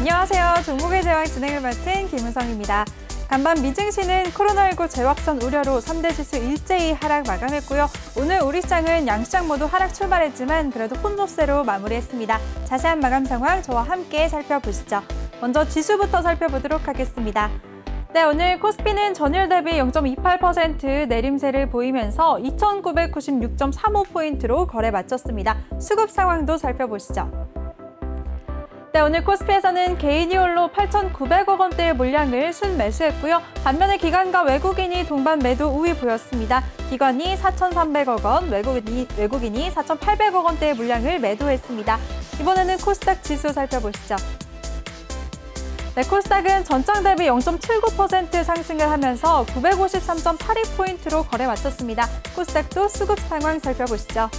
안녕하세요. 종목의 제왕 진행을 맡은 김은성입니다. 간밤 미증시는 코로나19 재확산 우려로 3대 지수 일제히 하락 마감했고요. 오늘 우리 시장은 양시장 모두 하락 출발했지만 그래도 혼조세로 마무리했습니다. 자세한 마감 상황 저와 함께 살펴보시죠. 먼저 지수부터 살펴보도록 하겠습니다. 네, 오늘 코스피는 전일 대비 0.28% 내림세를 보이면서 2,996.35포인트로 거래 마쳤습니다. 수급 상황도 살펴보시죠. 네, 오늘 코스피에서는 개인이 홀로 8,900억 원대의 물량을 순매수했고요. 반면에 기관과 외국인이 동반 매도 우위 보였습니다. 기관이 4,300억 원, 외국인이 4,800억 원대의 물량을 매도했습니다. 이번에는 코스닥 지수 살펴보시죠. 네, 코스닥은 전장 대비 0.79% 상승을 하면서 953.82포인트로 거래 마쳤습니다. 코스닥도 수급 상황 살펴보시죠.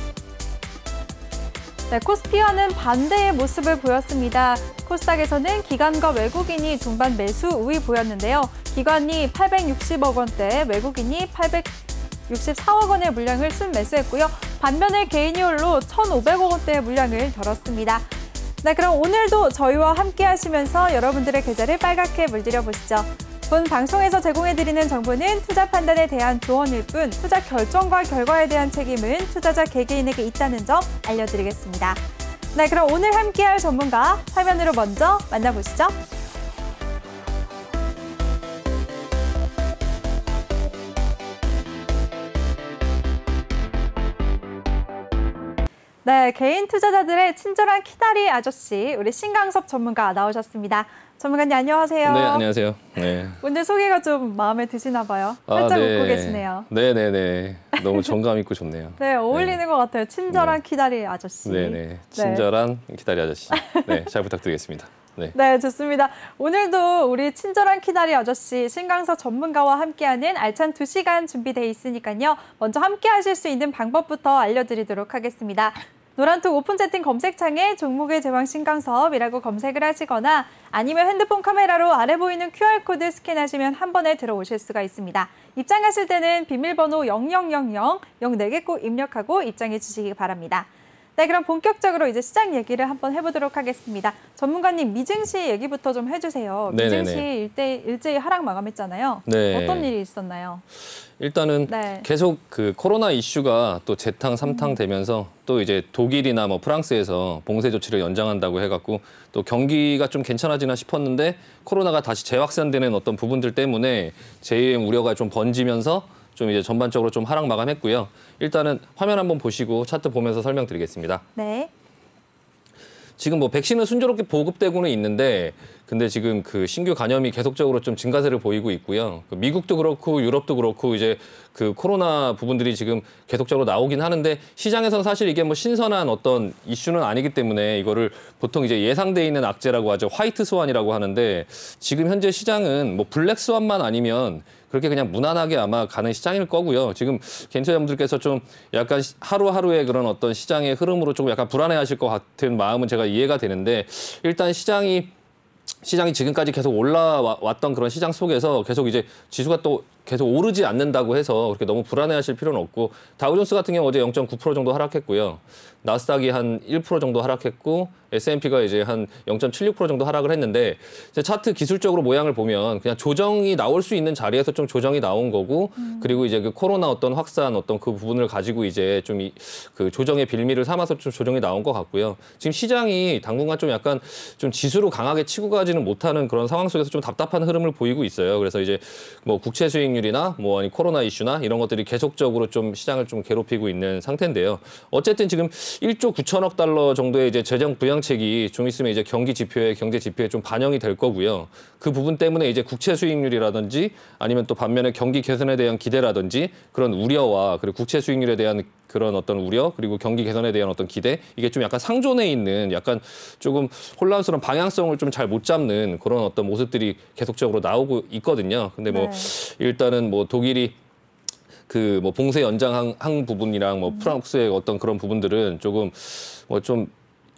네, 코스피와는 반대의 모습을 보였습니다. 코스닥에서는 기관과 외국인이 동반 매수 우위 보였는데요. 기관이 860억 원대, 외국인이 864억 원의 물량을 순매수했고요. 반면에 개인이 홀로 1,500억 원대의 물량을 들었습니다. 네, 그럼 오늘도 저희와 함께 하시면서 여러분들의 계좌를 빨갛게 물들여 보시죠. 본 방송에서 제공해드리는 정보는 투자 판단에 대한 조언일 뿐 투자 결정과 결과에 대한 책임은 투자자 개개인에게 있다는 점 알려드리겠습니다. 네, 그럼 오늘 함께할 전문가 화면으로 먼저 만나보시죠. 네, 개인 투자자들의 친절한 키다리 아저씨, 우리 신강섭 전문가 나오셨습니다. 전문가님 안녕하세요. 네, 안녕하세요. 네. 오늘 소개가 좀 마음에 드시나 봐요. 살짝 네. 웃고 계시네요. 네네네. 너무 정감 있고 좋네요. 네, 어울리는 것 같아요. 친절한 키다리 아저씨. 네네. 친절한 키다리 아저씨. 네, 잘 부탁드리겠습니다. 네. 네, 좋습니다. 오늘도 우리 친절한 키다리 아저씨 신강섭 전문가와 함께하는 알찬 2시간 준비돼 있으니까요. 먼저 함께 하실 수 있는 방법부터 알려드리도록 하겠습니다. 노란톡 오픈 채팅 검색창에 종목의 제왕 신강섭이라고 검색을 하시거나 아니면 핸드폰 카메라로 아래 보이는 QR코드 스캔하시면 한 번에 들어오실 수가 있습니다. 입장하실 때는 비밀번호 0000 04개 꼭 입력하고 입장해 주시기 바랍니다. 네, 그럼 본격적으로 이제 시장 얘기를 한번 해보도록 하겠습니다. 전문가님, 미증시 얘기부터 좀 해주세요. 미증시 일제히 하락 마감했잖아요. 네. 어떤 일이 있었나요? 일단은 계속 그 코로나 이슈가 또 재탕, 삼탕 되면서 또 이제 독일이나 뭐 프랑스에서 봉쇄 조치를 연장한다고 해갖고 또 경기가 좀 괜찮아지나 싶었는데 코로나가 다시 재확산되는 어떤 부분들 때문에 재유행 우려가 좀 번지면서 좀 이제 전반적으로 좀 하락 마감했고요. 일단은 화면 한번 보시고 차트 보면서 설명드리겠습니다. 네. 지금 뭐 백신은 순조롭게 보급되고는 있는데 근데 지금 그 신규 감염이 계속적으로 좀 증가세를 보이고 있고요. 미국도 그렇고 유럽도 그렇고 이제 그 코로나 부분들이 지금 계속적으로 나오긴 하는데 시장에서는 사실 이게 뭐 신선한 어떤 이슈는 아니기 때문에 이거를 보통 이제 예상돼 있는 악재라고 하죠. 화이트 스완이라고 하는데 지금 현재 시장은 뭐 블랙 스완만 아니면 그렇게 그냥 무난하게 아마 가는 시장일 거고요. 지금 개인 투자자분들께서 좀 약간 하루하루의 그런 어떤 시장의 흐름으로 조금 약간 불안해하실 것 같은 마음은 제가 이해가 되는데 일단 시장이 지금까지 계속 올라왔던 그런 시장 속에서 계속 이제 지수가 또 계속 오르지 않는다고 해서 그렇게 너무 불안해하실 필요는 없고 다우존스 같은 경우 어제 0.9% 정도 하락했고요. 나스닥이 한 1% 정도 하락했고 S&P가 이제 한 0.76% 정도 하락을 했는데 이제 차트 기술적으로 모양을 보면 그냥 조정이 나올 수 있는 자리에서 좀 조정이 나온 거고 그리고 이제 그 코로나 어떤 확산 어떤 그 부분을 가지고 이제 좀 그 조정의 빌미를 삼아서 좀 조정이 나온 것 같고요. 지금 시장이 당분간 좀 약간 좀 지수로 강하게 치고 가지는 못하는 그런 상황 속에서 좀 답답한 흐름을 보이고 있어요. 그래서 이제 뭐 국채 수익률이나 뭐 아니 코로나 이슈나 이런 것들이 계속적으로 좀 시장을 좀 괴롭히고 있는 상태인데요. 어쨌든 지금 1조 9천억 달러 정도의 이제 재정 부양책이 좀 있으면 이제 경제 지표에 좀 반영이 될 거고요. 그 부분 때문에 이제 국채 수익률이라든지 아니면 또 반면에 경기 개선에 대한 기대라든지 그런 우려와 그리고 국채 수익률에 대한 그런 어떤 우려 그리고 경기 개선에 대한 어떤 기대 이게 좀 약간 상존해 있는 약간 조금 혼란스러운 방향성을 좀 잘 못 잡는 그런 어떤 모습들이 계속적으로 나오고 있거든요. 근데 뭐 일단은 뭐 독일이 그 뭐 봉쇄 연장한 부분이랑 뭐 프랑스의 어떤 그런 부분들은 조금 뭐 좀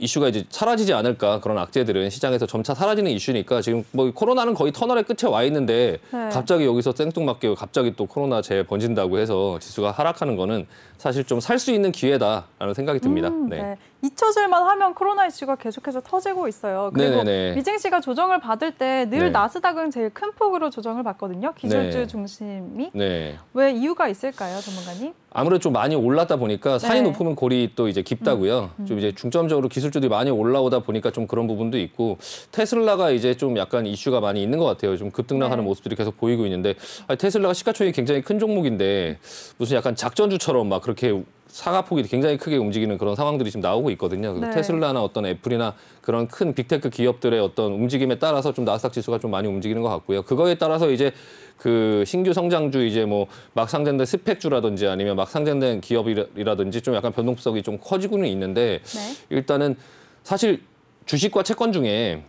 이슈가 이제 사라지지 않을까 그런 악재들은 시장에서 점차 사라지는 이슈니까 지금 뭐 코로나는 거의 터널의 끝에 와 있는데 갑자기 여기서 생뚱맞게 갑자기 또 코로나 재번진다고 해서 지수가 하락하는 거는 사실 좀 살 수 있는 기회다라는 생각이 듭니다. 네. 잊혀질만 하면 코로나 이슈가 계속해서 터지고 있어요. 그리고 네네네. 미증 씨가 조정을 받을 때 늘 네. 나스닥은 제일 큰 폭으로 조정을 받거든요. 기술주 네. 중심이. 네. 왜 이유가 있을까요, 전문가님? 아무래도 좀 많이 올랐다 보니까 산이 네. 높으면 골이 또 이제 깊다고요. 좀 이제 중점적으로 기술주들이 많이 올라오다 보니까 좀 그런 부분도 있고 테슬라가 이제 좀 약간 이슈가 많이 있는 것 같아요. 좀 급등락하는 네. 모습들이 계속 보이고 있는데 테슬라가 시가총액이 굉장히 큰 종목인데 무슨 약간 작전주처럼 막 그렇게 사가폭이 굉장히 크게 움직이는 그런 상황들이 지금 나오고 있거든요. 그래서 네. 테슬라나 어떤 애플이나 그런 큰 빅테크 기업들의 어떤 움직임에 따라서 좀 나스닥 지수가 좀 많이 움직이는 것 같고요. 그거에 따라서 이제 그 신규 성장주 이제 뭐 막 상장된 스펙주라든지 아니면 막 상장된 기업이라든지 좀 약간 변동성이 좀 커지고는 있는데 네. 일단은 사실 주식과 채권 중에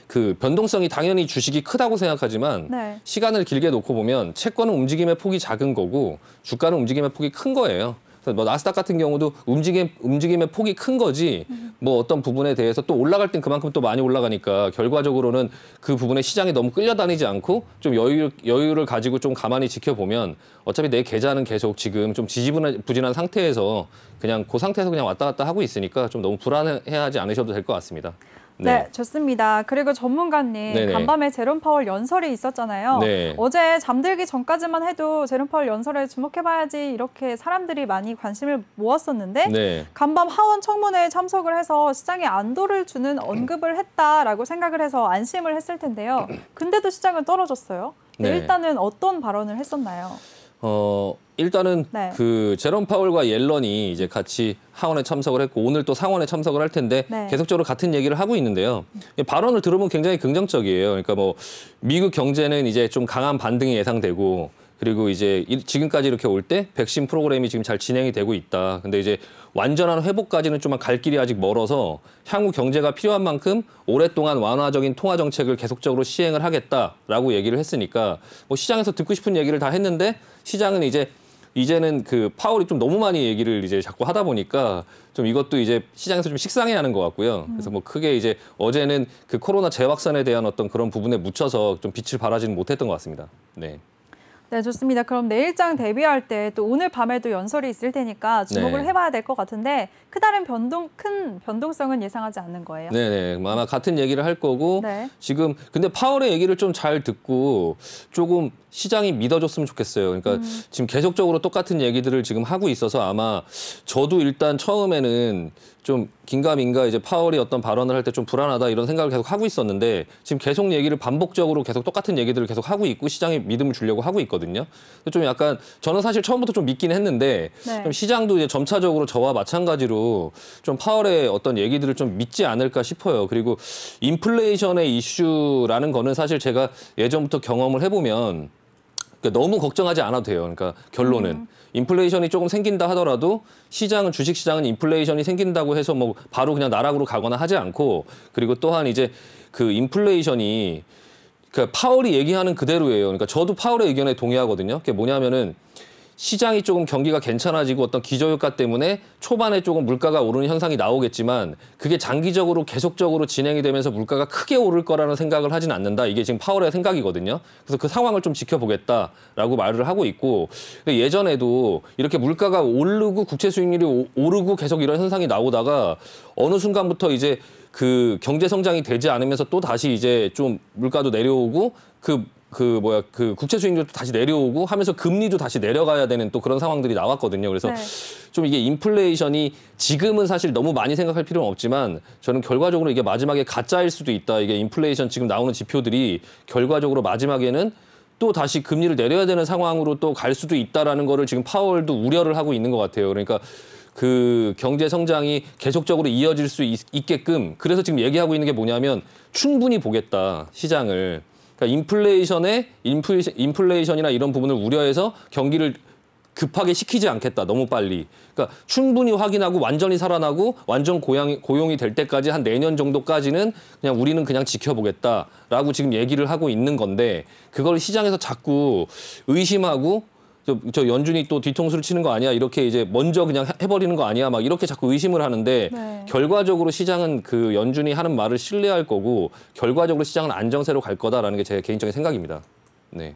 그 변동성이 당연히 주식이 크다고 생각하지만 네. 시간을 길게 놓고 보면 채권은 움직임의 폭이 작은 거고 주가는 움직임의 폭이 큰 거예요. 그래서 뭐 나스닥 같은 경우도 움직임의 폭이 큰 거지 뭐 어떤 부분에 대해서 또 올라갈 땐 그만큼 또 많이 올라가니까 결과적으로는 그 부분에 시장이 너무 끌려다니지 않고 좀 여유를 가지고 좀 가만히 지켜보면 어차피 내 계좌는 계속 지금 좀 지지부진한 상태에서 그냥 그 상태에서 그냥 왔다 갔다 하고 있으니까 좀 너무 불안해하지 않으셔도 될 것 같습니다. 네, 좋습니다. 그리고 전문가님, 네네. 간밤에 제롬 파월 연설이 있었잖아요. 네. 어제 잠들기 전까지만 해도 제롬 파월 연설에 주목해봐야지 이렇게 사람들이 많이 관심을 모았었는데 네. 간밤 하원 청문회에 참석을 해서 시장에 안도를 주는 언급을 했다라고 생각을 해서 안심을 했을 텐데요. 근데도 시장은 떨어졌어요. 네. 일단은 어떤 발언을 했었나요? 일단은 네. 그 제롬 파월과 옐런이 이제 같이 하원에 참석을 했고 오늘 또 상원에 참석을 할 텐데 네. 계속적으로 같은 얘기를 하고 있는데요. 발언을 들어보면 굉장히 긍정적이에요. 그러니까 뭐 미국 경제는 이제 좀 강한 반등이 예상되고 그리고 이제 지금까지 이렇게 올 때 백신 프로그램이 지금 잘 진행이 되고 있다. 근데 이제 완전한 회복까지는 좀 갈 길이 아직 멀어서 향후 경제가 필요한 만큼 오랫동안 완화적인 통화 정책을 계속적으로 시행을 하겠다라고 얘기를 했으니까 뭐 시장에서 듣고 싶은 얘기를 다 했는데 시장은 이제는 그 파월이 좀 너무 많이 얘기를 이제 자꾸 하다 보니까 좀 이것도 이제 시장에서 좀 식상해하는 것 같고요. 그래서 뭐 크게 이제 어제는 그 코로나 재확산에 대한 어떤 그런 부분에 묻혀서 좀 빛을 발하지는 못했던 것 같습니다. 네. 네, 좋습니다. 그럼 내일장 대비할 때 또 오늘 밤에도 연설이 있을 테니까 주목을 네. 해봐야 될 것 같은데 큰 변동성은 예상하지 않는 거예요. 네네. 아마 같은 얘기를 할 거고 네. 지금 근데 파월의 얘기를 좀 잘 듣고 조금 시장이 믿어줬으면 좋겠어요. 그러니까 지금 계속적으로 똑같은 얘기들을 지금 하고 있어서 아마 저도 일단 처음에는 좀 긴가민가 이제 파월이 어떤 발언을 할 때 좀 불안하다 이런 생각을 계속 하고 있었는데 지금 계속 얘기를 반복적으로 계속 똑같은 얘기들을 계속 하고 있고 시장에 믿음을 주려고 하고 있거든요. 좀 약간 저는 사실 처음부터 좀 믿긴 했는데 네. 좀 시장도 이제 점차적으로 저와 마찬가지로 좀 파월의 어떤 얘기들을 좀 믿지 않을까 싶어요. 그리고 인플레이션의 이슈라는 거는 사실 제가 예전부터 경험을 해보면 그러니까 너무 걱정하지 않아도 돼요. 그러니까 결론은 인플레이션이 조금 생긴다 하더라도 시장은 주식시장은 인플레이션이 생긴다고 해서 뭐 바로 그냥 나락으로 가거나 하지 않고 그리고 또한 이제 그 인플레이션이 그러니까 파월이 얘기하는 그대로예요. 그러니까 저도 파월의 의견에 동의하거든요. 그게 뭐냐면은 시장이 조금 경기가 괜찮아지고 어떤 기저효과 때문에 초반에 조금 물가가 오르는 현상이 나오겠지만 그게 장기적으로 계속적으로 진행이 되면서 물가가 크게 오를 거라는 생각을 하진 않는다. 이게 지금 파월의 생각이거든요. 그래서 그 상황을 좀 지켜보겠다라고 말을 하고 있고 예전에도 이렇게 물가가 오르고 국채 수익률이 오르고 계속 이런 현상이 나오다가 어느 순간부터 이제 그 경제 성장이 되지 않으면서 또 다시 이제 좀 물가도 내려오고 그 국채 수익률도 다시 내려오고 하면서 금리도 다시 내려가야 되는 또 그런 상황들이 나왔거든요. 그래서 네. 좀 이게 인플레이션이 지금은 사실 너무 많이 생각할 필요는 없지만 저는 결과적으로 이게 마지막에 가짜일 수도 있다. 이게 인플레이션 지금 나오는 지표들이 결과적으로 마지막에는 또 다시 금리를 내려야 되는 상황으로 또 갈 수도 있다라는 거를 지금 파월도 우려를 하고 있는 것 같아요. 그러니까 그 경제 성장이 계속적으로 이어질 수 있게끔 그래서 지금 얘기하고 있는 게 뭐냐면 충분히 보겠다 시장을. 그러니까 인플레이션이나 이런 부분을 우려해서 경기를 급하게 시키지 않겠다. 너무 빨리. 그러니까 충분히 확인하고 완전히 살아나고 완전 고용이 될 때까지 한 내년 정도까지는 그냥 우리는 그냥 지켜보겠다라고 지금 얘기를 하고 있는 건데 그걸 시장에서 자꾸 의심하고 저 연준이 또 뒤통수를 치는 거 아니야? 이렇게 이제 먼저 그냥 해버리는 거 아니야? 막 이렇게 자꾸 의심을 하는데 네. 결과적으로 시장은 그 연준이 하는 말을 신뢰할 거고 결과적으로 시장은 안정세로 갈 거다라는 게 제 개인적인 생각입니다. 네.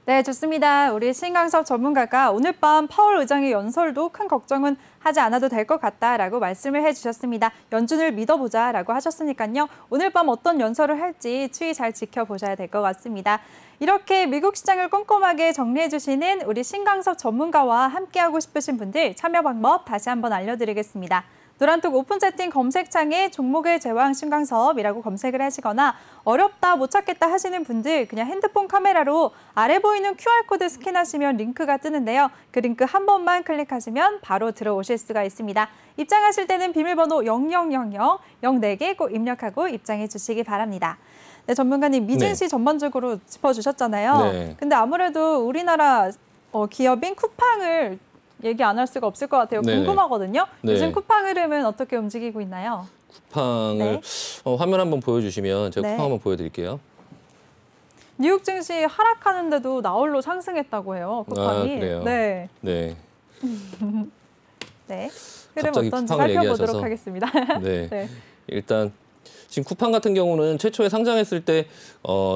네, 좋습니다. 우리 신강섭 전문가가 오늘 밤 파월 의장의 연설도 큰 걱정은 하지 않아도 될 것 같다라고 말씀을 해주셨습니다. 연준을 믿어보자라고 하셨으니까요. 오늘 밤 어떤 연설을 할지 추이 잘 지켜보셔야 될 것 같습니다. 이렇게 미국 시장을 꼼꼼하게 정리해 주시는 우리 신강섭 전문가와 함께하고 싶으신 분들 참여 방법 다시 한번 알려드리겠습니다. 노란톡 오픈 채팅 검색창에 종목의 제왕 신강섭이라고 검색을 하시거나 어렵다 못 찾겠다 하시는 분들 그냥 핸드폰 카메라로 아래 보이는 QR코드 스캔하시면 링크가 뜨는데요. 그 링크 한 번만 클릭하시면 바로 들어오실 수가 있습니다. 입장하실 때는 비밀번호 0000 04개 꼭 입력하고 입장해 주시기 바랍니다. 네, 전문가님 미증시 전반적으로 짚어주셨잖아요. 네. 근데 아무래도 우리나라 기업인 쿠팡을 얘기 안 할 수가 없을 것 같아요. 네네. 궁금하거든요. 네. 요즘 쿠팡 흐름은 어떻게 움직이고 있나요? 쿠팡을 네. 화면 한번 보여주시면 제가 네. 쿠팡 한번 보여드릴게요. 뉴욕 증시 하락하는데도 나홀로 상승했다고 해요. 쿠팡이. 그래요? 네. 네. 네. 흐름 갑자기 어떤지 쿠팡을 살펴보도록 얘기하셔서. 하겠습니다. 네. 네. 일단 지금 쿠팡 같은 경우는 최초에 상장했을 때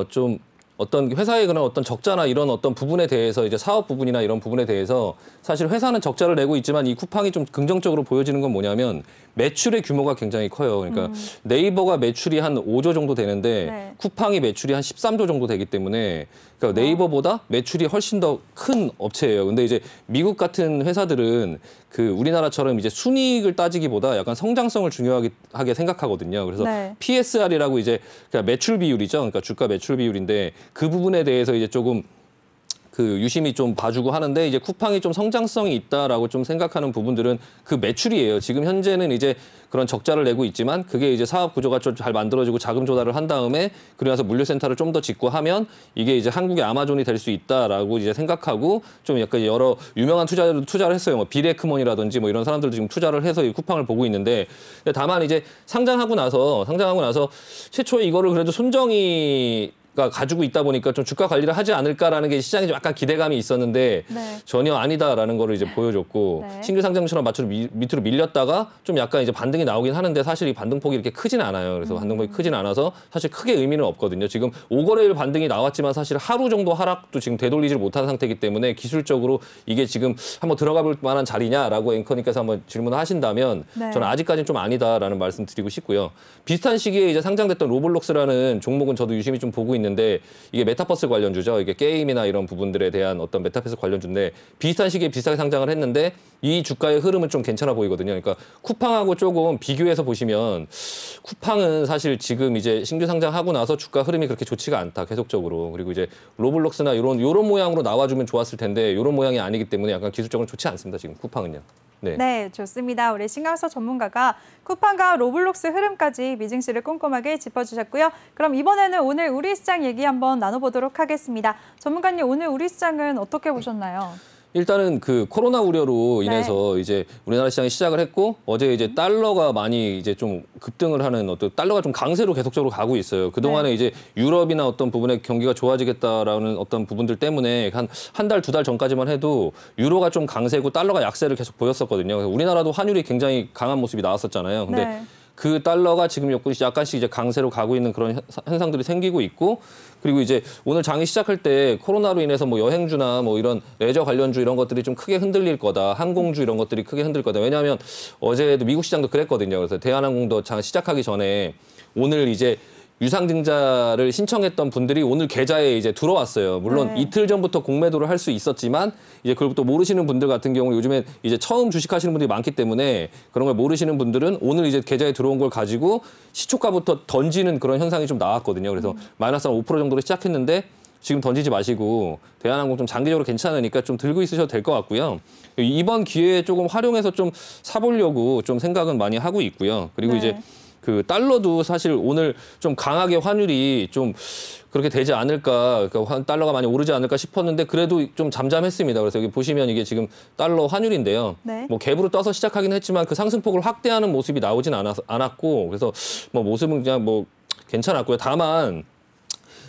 좀 어떤 회사의 그런 어떤 적자나 이런 어떤 부분에 대해서 이제 사업 부분이나 이런 부분에 대해서 사실 회사는 적자를 내고 있지만 이 쿠팡이 좀 긍정적으로 보여지는 건 뭐냐면 매출의 규모가 굉장히 커요. 그러니까 네이버가 매출이 한 5조 정도 되는데 네. 쿠팡이 매출이 한 13조 정도 되기 때문에 그러니까 네이버보다 매출이 훨씬 더 큰 업체예요. 근데 이제 미국 같은 회사들은 그 우리나라처럼 이제 순이익을 따지기보다 약간 성장성을 중요하게 생각하거든요. 그래서 네. PSR이라고 이제 그러니까 매출 비율이죠. 그러니까 주가 매출 비율인데 그 부분에 대해서 이제 조금 그 유심히 좀 봐주고 하는데 이제 쿠팡이 좀 성장성이 있다라고 좀 생각하는 부분들은 그 매출이에요. 지금 현재는 이제 그런 적자를 내고 있지만 그게 이제 사업 구조가 좀 잘 만들어지고 자금 조달을 한 다음에 그래서 물류센터를 좀 더 짓고 하면 이게 이제 한국의 아마존이 될 수 있다라고 이제 생각하고 좀 약간 여러 유명한 투자를 했어요. 뭐 비레크먼이라든지 뭐 이런 사람들도 지금 투자를 해서 이 쿠팡을 보고 있는데 다만 이제 상장하고 나서 최초에 이거를 그래도 손정희 가 가지고 있다 보니까 좀 주가 관리를 하지 않을까라는 게 시장에 좀 약간 기대감이 있었는데 네. 전혀 아니다라는 거를 이제 보여줬고 네. 신규 상장처럼 밑으로 밀렸다가 좀 약간 이제 반등이 나오긴 하는데 사실 이 반등폭이 이렇게 크진 않아요. 그래서 반등폭이 크진 않아서 사실 크게 의미는 없거든요. 지금 5거래일 반등이 나왔지만 사실 하루 정도 하락도 지금 되돌리질 못한 상태이기 때문에 기술적으로 이게 지금 한번 들어가 볼 만한 자리냐라고 앵커님께서 한번 질문을 하신다면 네. 저는 아직까지는 좀 아니다라는 말씀 드리고 싶고요. 비슷한 시기에 이제 상장됐던 로블록스라는 종목은 저도 유심히 좀 보고 있는데 이게 메타버스 관련주죠. 이게 게임이나 이런 부분들에 대한 어떤 메타버스 관련주인데 비슷한 시기에 비슷하게 상장을 했는데 이 주가의 흐름은 좀 괜찮아 보이거든요. 그러니까 쿠팡하고 조금 비교해서 보시면 쿠팡은 사실 지금 이제 신규 상장하고 나서 주가 흐름이 그렇게 좋지가 않다. 계속적으로. 그리고 이제 로블록스나 이런 모양으로 나와주면 좋았을 텐데 이런 모양이 아니기 때문에 약간 기술적으로 좋지 않습니다. 지금 쿠팡은요. 네. 네, 좋습니다. 우리 신강섭 전문가가 쿠팡과 로블록스 흐름까지 미증시를 꼼꼼하게 짚어주셨고요. 그럼 이번에는 오늘 우리 시장 얘기 한번 나눠보도록 하겠습니다. 전문가님, 오늘 우리 시장은 어떻게 보셨나요? 일단은 그 코로나 우려로 인해서 이제 우리나라 시장이 시작을 했고 어제 이제 달러가 많이 이제 좀 급등을 하는 어떤 달러가 좀 강세로 계속적으로 가고 있어요. 그동안에 이제 유럽이나 어떤 부분에 경기가 좋아지겠다라는 어떤 부분들 때문에 한 달, 두 달 전까지만 해도 유로가 좀 강세고 달러가 약세를 계속 보였었거든요. 그래서 우리나라도 환율이 굉장히 강한 모습이 나왔었잖아요. 근데 네. 그 달러가 지금 약간씩 이제 강세로 가고 있는 그런 현상들이 생기고 있고 그리고 이제 오늘 장이 시작할 때 코로나로 인해서 뭐 여행주나 뭐 이런 레저 관련주 이런 것들이 좀 크게 흔들릴 거다. 항공주 이런 것들이 크게 흔들릴 거다. 왜냐하면 어제도 미국 시장도 그랬거든요. 그래서 대한항공도 장 시작하기 전에 오늘 이제 유상증자를 신청했던 분들이 오늘 계좌에 이제 들어왔어요. 물론 네. 이틀 전부터 공매도를 할 수 있었지만 이제 그걸 또 모르시는 분들 같은 경우 요즘에 이제 처음 주식하시는 분들이 많기 때문에 그런 걸 모르시는 분들은 오늘 이제 계좌에 들어온 걸 가지고 시초가부터 던지는 그런 현상이 좀 나왔거든요. 그래서 마이너스 한 5% 정도로 시작했는데 지금 던지지 마시고 대한항공 좀 장기적으로 괜찮으니까 좀 들고 있으셔도 될 것 같고요. 이번 기회에 조금 활용해서 좀 사보려고 좀 생각은 많이 하고 있고요. 그리고 네. 이제 그 달러도 사실 오늘 좀 강하게 환율이 좀 그렇게 되지 않을까, 그러니까 달러가 많이 오르지 않을까 싶었는데 그래도 좀 잠잠했습니다. 그래서 여기 보시면 이게 지금 달러 환율인데요. 네. 뭐 갭으로 떠서 시작하긴 했지만 그 상승폭을 확대하는 모습이 나오진 않았고 그래서 뭐 모습은 그냥 뭐 괜찮았고요. 다만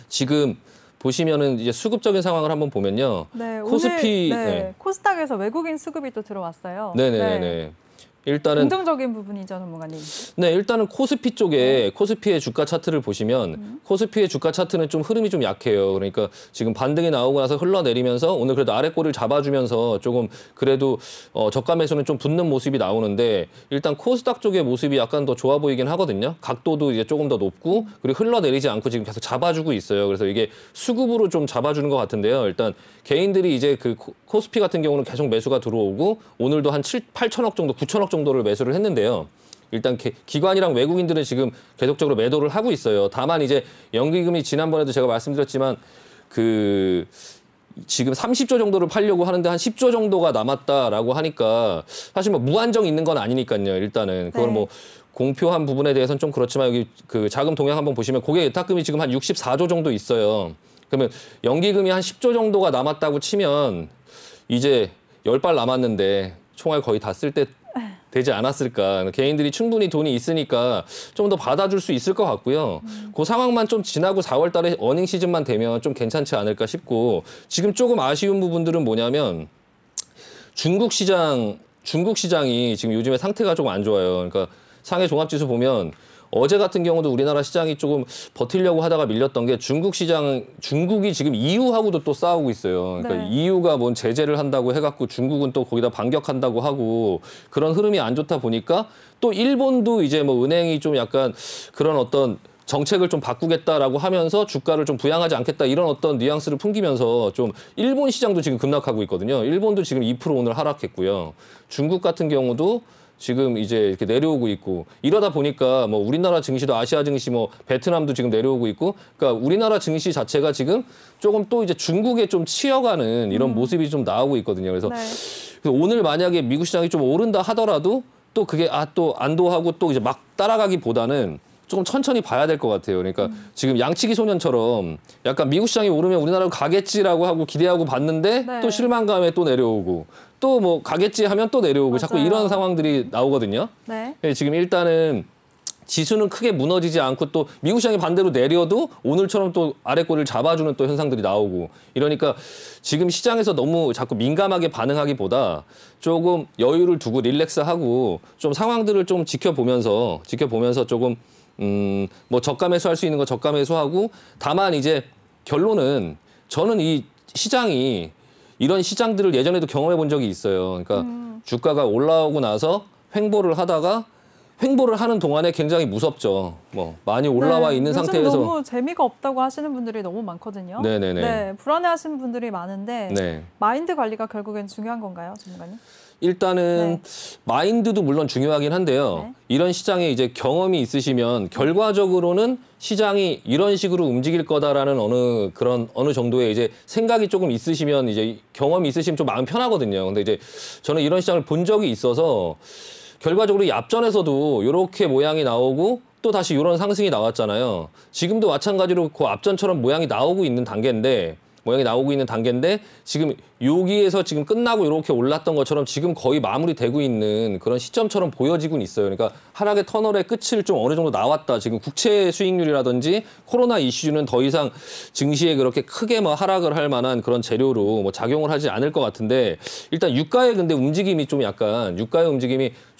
지금 보시면은 이제 수급적인 상황을 한번 보면요. 네, 코스피 오늘 코스닥에서 외국인 수급이 또 들어왔어요. 네네네. 일단은 긍정적인 부분이죠, 전문가님. 네, 일단은 코스피 쪽에 코스피의 주가 차트를 보시면 코스피의 주가 차트는 좀 흐름이 좀 약해요. 그러니까 지금 반등이 나오고 나서 흘러내리면서 오늘 그래도 아래 꼬리를 잡아주면서 조금 그래도 저가 매수는 좀 붙는 모습이 나오는데 일단 코스닥 쪽의 모습이 약간 더 좋아 보이긴 하거든요. 각도도 이제 조금 더 높고 그리고 흘러내리지 않고 지금 계속 잡아주고 있어요. 그래서 이게 수급으로 좀 잡아주는 것 같은데요. 일단 개인들이 이제 그 코스피 같은 경우는 계속 매수가 들어오고 오늘도 한 8천억 정도, 9천억 정도를 매수를 했는데요. 일단 기관이랑 외국인들은 지금 계속적으로 매도를 하고 있어요. 다만 이제 연기금이 지난번에도 제가 말씀드렸지만 그 지금 30조 정도를 팔려고 하는데 한 10조 정도가 남았다라고 하니까 사실 뭐 무한정 있는 건 아니니까요. 일단은 그걸 뭐 공표한 부분에 대해서는 좀 그렇지만 여기 그 자금 동향 한번 보시면 고객 예탁금이 지금 한 64조 정도 있어요. 그러면 연기금이 한 10조 정도가 남았다고 치면 이제 10발 남았는데 총알 거의 다 쓸 때 되지 않았을까. 개인들이 충분히 돈이 있으니까 좀 더 받아줄 수 있을 것 같고요. 그 상황만 좀 지나고 4월 달에 어닝 시즌만 되면 좀 괜찮지 않을까 싶고 지금 조금 아쉬운 부분들은 뭐냐면 중국 시장이 지금 요즘에 상태가 조금 안 좋아요. 그러니까 상해 종합지수 보면 어제 같은 경우도 우리나라 시장이 조금 버티려고 하다가 밀렸던 게 중국이 지금 EU하고도 또 싸우고 있어요. 그러니까 EU가 뭔 제재를 한다고 해갖고 중국은 또 거기다 반격한다고 하고 그런 흐름이 안 좋다 보니까 또 일본도 이제 뭐 은행이 좀 약간 그런 어떤 정책을 좀 바꾸겠다라고 하면서 주가를 좀 부양하지 않겠다 이런 어떤 뉘앙스를 풍기면서 좀 일본 시장도 지금 급락하고 있거든요. 일본도 지금 2% 오늘 하락했고요. 중국 같은 경우도 지금 이제 이렇게 내려오고 있고 이러다 보니까 뭐 우리나라 증시도 아시아 증시 뭐 베트남도 지금 내려오고 있고 그러니까 우리나라 증시 자체가 지금 조금 또 이제 중국에 좀 치여가는 이런 모습이 좀 나오고 있거든요. 그래서 오늘 만약에 미국 시장이 좀 오른다 하더라도 또 그게 또 안도하고 또 이제 막 따라가기보다는 조금 천천히 봐야 될 것 같아요. 그러니까 지금 양치기 소년처럼 약간 미국 시장이 오르면 우리나라로 가겠지라고 하고 기대하고 봤는데 또 실망감에 또 내려오고 또 뭐 가겠지 하면 또 내려오고 자꾸 이런 상황들이 나오거든요. 지금 일단은 지수는 크게 무너지지 않고 또 미국 시장이 반대로 내려도 오늘처럼 또 아래 꼬리를 잡아주는 또 현상들이 나오고 이러니까 지금 시장에서 너무 자꾸 민감하게 반응하기보다 조금 여유를 두고 릴렉스하고 좀 상황들을 좀 지켜보면서 조금 뭐 저가 매수할 수 있는 거 저가 매수하고 다만 이제 결론은 저는 이 시장이 이런 시장들을 예전에도 경험해 본 적이 있어요. 그러니까 주가가 올라오고 나서 횡보를 하다가 횡보를 하는 동안에 굉장히 무섭죠. 뭐 많이 올라와 있는 요즘 상태에서 너무 재미가 없다고 하시는 분들이 너무 많거든요. 불안해하시는 분들이 많은데 마인드 관리가 결국엔 중요한 건가요, 전문가님? 일단은 마인드도 물론 중요하긴 한데요. 이런 시장에 이제 경험이 있으시면 결과적으로는 시장이 이런 식으로 움직일 거다라는 어느 정도의 이제 생각이 조금 있으시면 이제 경험이 있으시면 좀 마음 편하거든요. 근데 이제 저는 이런 시장을 본 적이 있어서 결과적으로 이 앞전에서도 이렇게 모양이 나오고 또 다시 이런 상승이 나왔잖아요. 지금도 마찬가지로 그 앞전처럼 모양이 나오고 있는 단계인데 지금 여기에서 지금 끝나고 이렇게 올랐던 것처럼 지금 거의 마무리되고 있는 그런 시점처럼 보여지곤 있어요. 그러니까 하락의 터널의 끝을 좀 어느 정도 나왔다. 지금 국채 수익률이라든지 코로나 이슈는 더 이상 증시에 그렇게 크게 뭐 하락을 할 만한 그런 재료로 뭐 작용을 하지 않을 것 같은데 일단 유가의 근데 움직임이 좀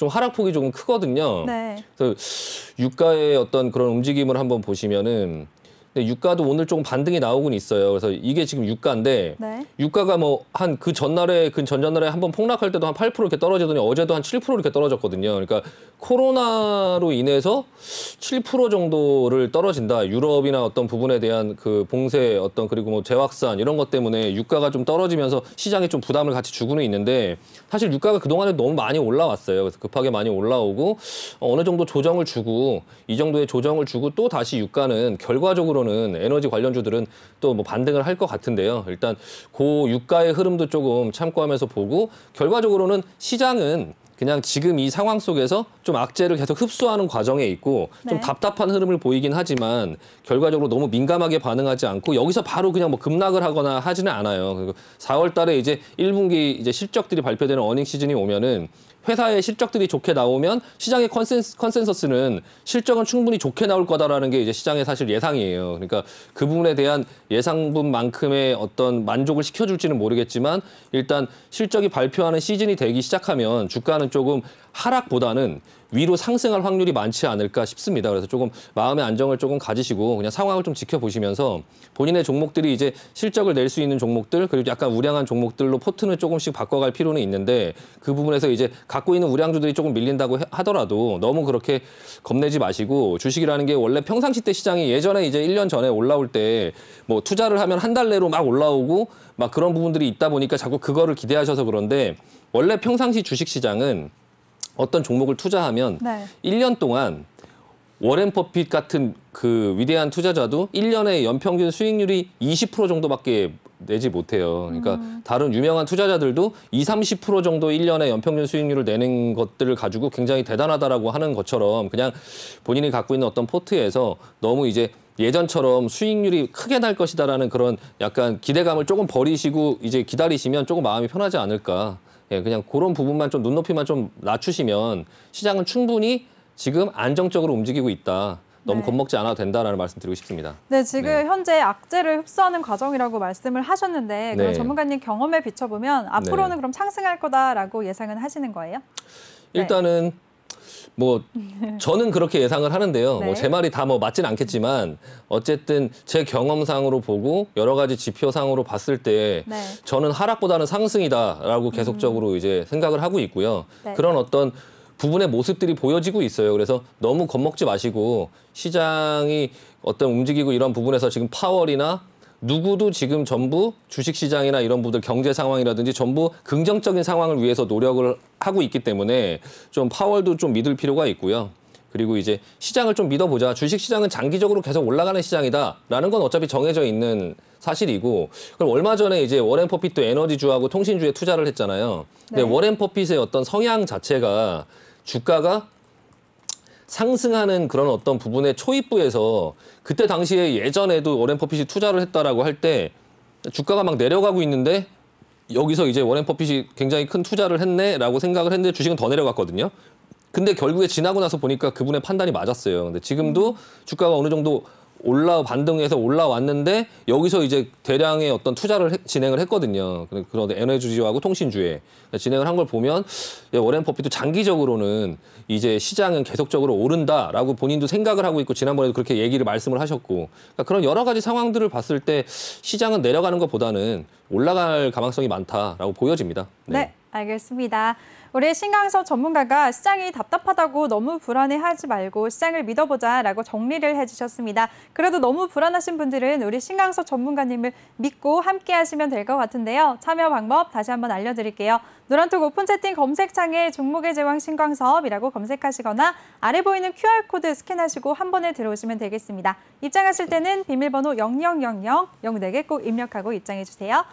하락폭이 조금 크거든요. 그래서 유가의 어떤 그런 움직임을 한번 보시면은 근데 유가도 오늘 조금 반등이 나오곤 있어요. 그래서 이게 지금 유가인데 유가가 뭐 한 그 전날에 한번 폭락할 때도 한 8% 이렇게 떨어지더니 어제도 한 7% 이렇게 떨어졌거든요. 그러니까 코로나로 인해서 7% 정도를 떨어진다. 유럽이나 어떤 부분에 대한 그 봉쇄 그리고 뭐 재확산 이런 것 때문에 유가가 좀 떨어지면서 시장에 좀 부담을 같이 주고는 있는데 사실 유가가 그동안에 너무 많이 올라왔어요. 그래서 급하게 많이 올라오고 어느 정도 조정을 주고 이 정도의 조정을 주고 또 다시 유가는 결과적으로는 에너지 관련주들은 또 뭐 반등을 할 것 같은데요. 일단 그 유가의 흐름도 조금 참고하면서 보고 결과적으로는 시장은 그냥 지금 이 상황 속에서 좀 악재를 계속 흡수하는 과정에 있고 좀 답답한 흐름을 보이긴 하지만 결과적으로 너무 민감하게 반응하지 않고 여기서 바로 그냥 뭐 급락을 하거나 하지는 않아요. 그리고 4월 달에 이제 1분기 이제 실적들이 발표되는 어닝 시즌이 오면은 회사의 실적들이 좋게 나오면 시장의 컨센서스는 실적은 충분히 좋게 나올 거다라는 게 이제 시장의 사실 예상이에요. 그러니까 그 부분에 대한 예상분만큼의 어떤 만족을 시켜줄지는 모르겠지만 일단 실적이 발표하는 시즌이 되기 시작하면 주가는 조금 하락보다는 위로 상승할 확률이 많지 않을까 싶습니다. 그래서 조금 마음의 안정을 조금 가지시고 그냥 상황을 좀 지켜보시면서 본인의 종목들이 이제 실적을 낼 수 있는 종목들 그리고 약간 우량한 종목들로 포트는 조금씩 바꿔갈 필요는 있는데 그 부분에서 이제 갖고 있는 우량주들이 조금 밀린다고 하더라도 너무 그렇게 겁내지 마시고 주식이라는 게 원래 평상시 때 시장이 예전에 이제 1년 전에 올라올 때 뭐 투자를 하면 한 달 내로 막 올라오고 막 그런 부분들이 있다 보니까 자꾸 그거를 기대하셔서 그런데 원래 평상시 주식 시장은 어떤 종목을 투자하면 네. 1년 동안 워렌 버핏 같은 그 위대한 투자자도 1년에 연평균 수익률이 20% 정도밖에 내지 못해요. 그러니까 다른 유명한 투자자들도 20, 30% 정도 1년에 연평균 수익률을 내는 것들을 가지고 굉장히 대단하다라고 하는 것처럼 그냥 본인이 갖고 있는 어떤 포트에서 너무 이제 예전처럼 수익률이 크게 날 것이다라는 그런 약간 기대감을 조금 버리시고 이제 기다리시면 조금 마음이 편하지 않을까. 예, 그냥 그런 부분만 좀 눈높이만 좀 낮추시면 시장은 충분히 지금 안정적으로 움직이고 있다. 너무 네. 겁먹지 않아도 된다라는 말씀 드리고 싶습니다. 네, 지금 현재 악재를 흡수하는 과정이라고 말씀을 하셨는데 그럼 네. 전문가님 경험에 비춰보면 앞으로는 그럼 상승할 거다라고 예상은 하시는 거예요? 일단은 뭐 저는 그렇게 예상을 하는데요. 네. 뭐 제 말이 다 뭐 맞진 않겠지만 어쨌든 제 경험상으로 보고 여러 가지 지표상으로 봤을 때 네. 저는 하락보다는 상승이다라고 계속적으로 이제 생각을 하고 있고요. 네. 그런 어떤 부분의 모습들이 보여지고 있어요. 그래서 너무 겁먹지 마시고 시장이 어떤 움직이고 이런 부분에서 지금 파월이나 누구도 지금 전부 주식시장이나 이런 분들 경제 상황이라든지 전부 긍정적인 상황을 위해서 노력을 하고 있기 때문에 좀 파월도 좀 믿을 필요가 있고요. 그리고 이제 시장을 좀 믿어보자. 주식시장은 장기적으로 계속 올라가는 시장이다라는 건 어차피 정해져 있는 사실이고 그럼 얼마 전에 이제 워렌 버핏도 에너지주하고 통신주에 투자를 했잖아요. 근데 네. 워렌 버핏의 어떤 성향 자체가 주가가 상승하는 그런 어떤 부분의 초입부에서 그때 당시에 예전에도 워렌 버핏이 투자를 했다라고 할 때 주가가 막 내려가고 있는데 여기서 이제 워렌 버핏이 굉장히 큰 투자를 했네라고 생각을 했는데 주식은 더 내려갔거든요. 근데 결국에 지나고 나서 보니까 그분의 판단이 맞았어요. 근데 지금도 주가가 어느 정도 반등해서 올라왔는데 여기서 이제 대량의 어떤 투자를 진행을 했거든요. 그런 에너지주하고 통신주에 진행을 한 걸 보면 워렌 버핏도 장기적으로는 이제 시장은 계속적으로 오른다라고 본인도 생각을 하고 있고 지난번에도 그렇게 얘기를 말씀을 하셨고 그러니까 그런 여러 가지 상황들을 봤을 때 시장은 내려가는 것보다는 올라갈 가능성이 많다라고 보여집니다. 네, 알겠습니다. 우리 신강석 전문가가 시장이 답답하다고 너무 불안해하지 말고 시장을 믿어보자라고 정리를 해주셨습니다. 그래도 너무 불안하신 분들은 우리 신강석 전문가님을 믿고 함께 하시면 될 것 같은데요. 참여 방법 다시 한번 알려드릴게요. 노란톡 오픈 채팅 검색창에 종목의 제왕 신광섭이라고 검색하시거나 아래 보이는 QR코드 스캔하시고 한 번에 들어오시면 되겠습니다. 입장하실 때는 비밀번호 0000 꼭 입력하고 입장해주세요.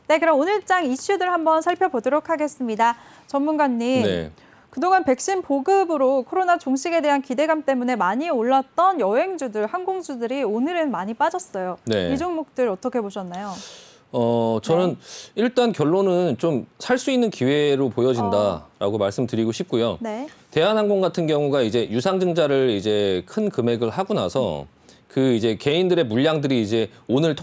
네, 그럼 오늘장 이슈들 한번 살펴보도록 하겠습니다. 전문가님, 네. 그동안 백신 보급으로 코로나 종식에 대한 기대감 때문에 많이 올랐던 여행주들, 항공주들이 오늘은 많이 빠졌어요. 네. 이 종목들 어떻게 보셨나요? 저는 일단 결론은 좀 살 수 있는 기회로 보여진다라고 말씀드리고 싶고요. 네. 대한항공 같은 경우가 이제 유상증자를 이제 큰 금액을 하고 나서 그 이제 개인들의 물량들이 이제 오늘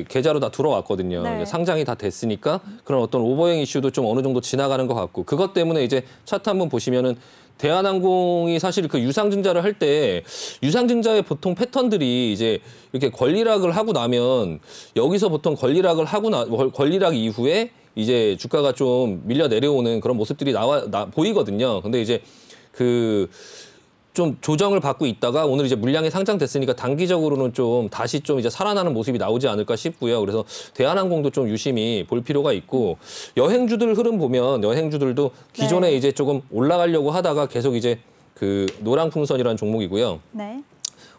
계좌로 다 들어왔거든요. 네. 이제 상장이 다 됐으니까 그런 어떤 오버행 이슈도 좀 어느 정도 지나가는 것 같고 그것 때문에 이제 차트 한번 보시면은 대한항공이 사실 그 유상증자를 할 때 유상증자의 보통 패턴들이 이제 이렇게 권리락을 하고 나면 여기서 보통 권리락 이후에 이제 주가가 좀 밀려 내려오는 그런 모습들이 보이거든요. 근데 이제 좀 조정을 받고 있다가 오늘 이제 물량이 상장됐으니까 단기적으로는 좀 다시 좀 이제 살아나는 모습이 나오지 않을까 싶고요. 그래서 대한항공도 좀 유심히 볼 필요가 있고 여행주들 흐름 보면 여행주들도 기존에 이제 조금 올라가려고 하다가 계속 이제 그 노랑풍선이라는 종목이고요. 네.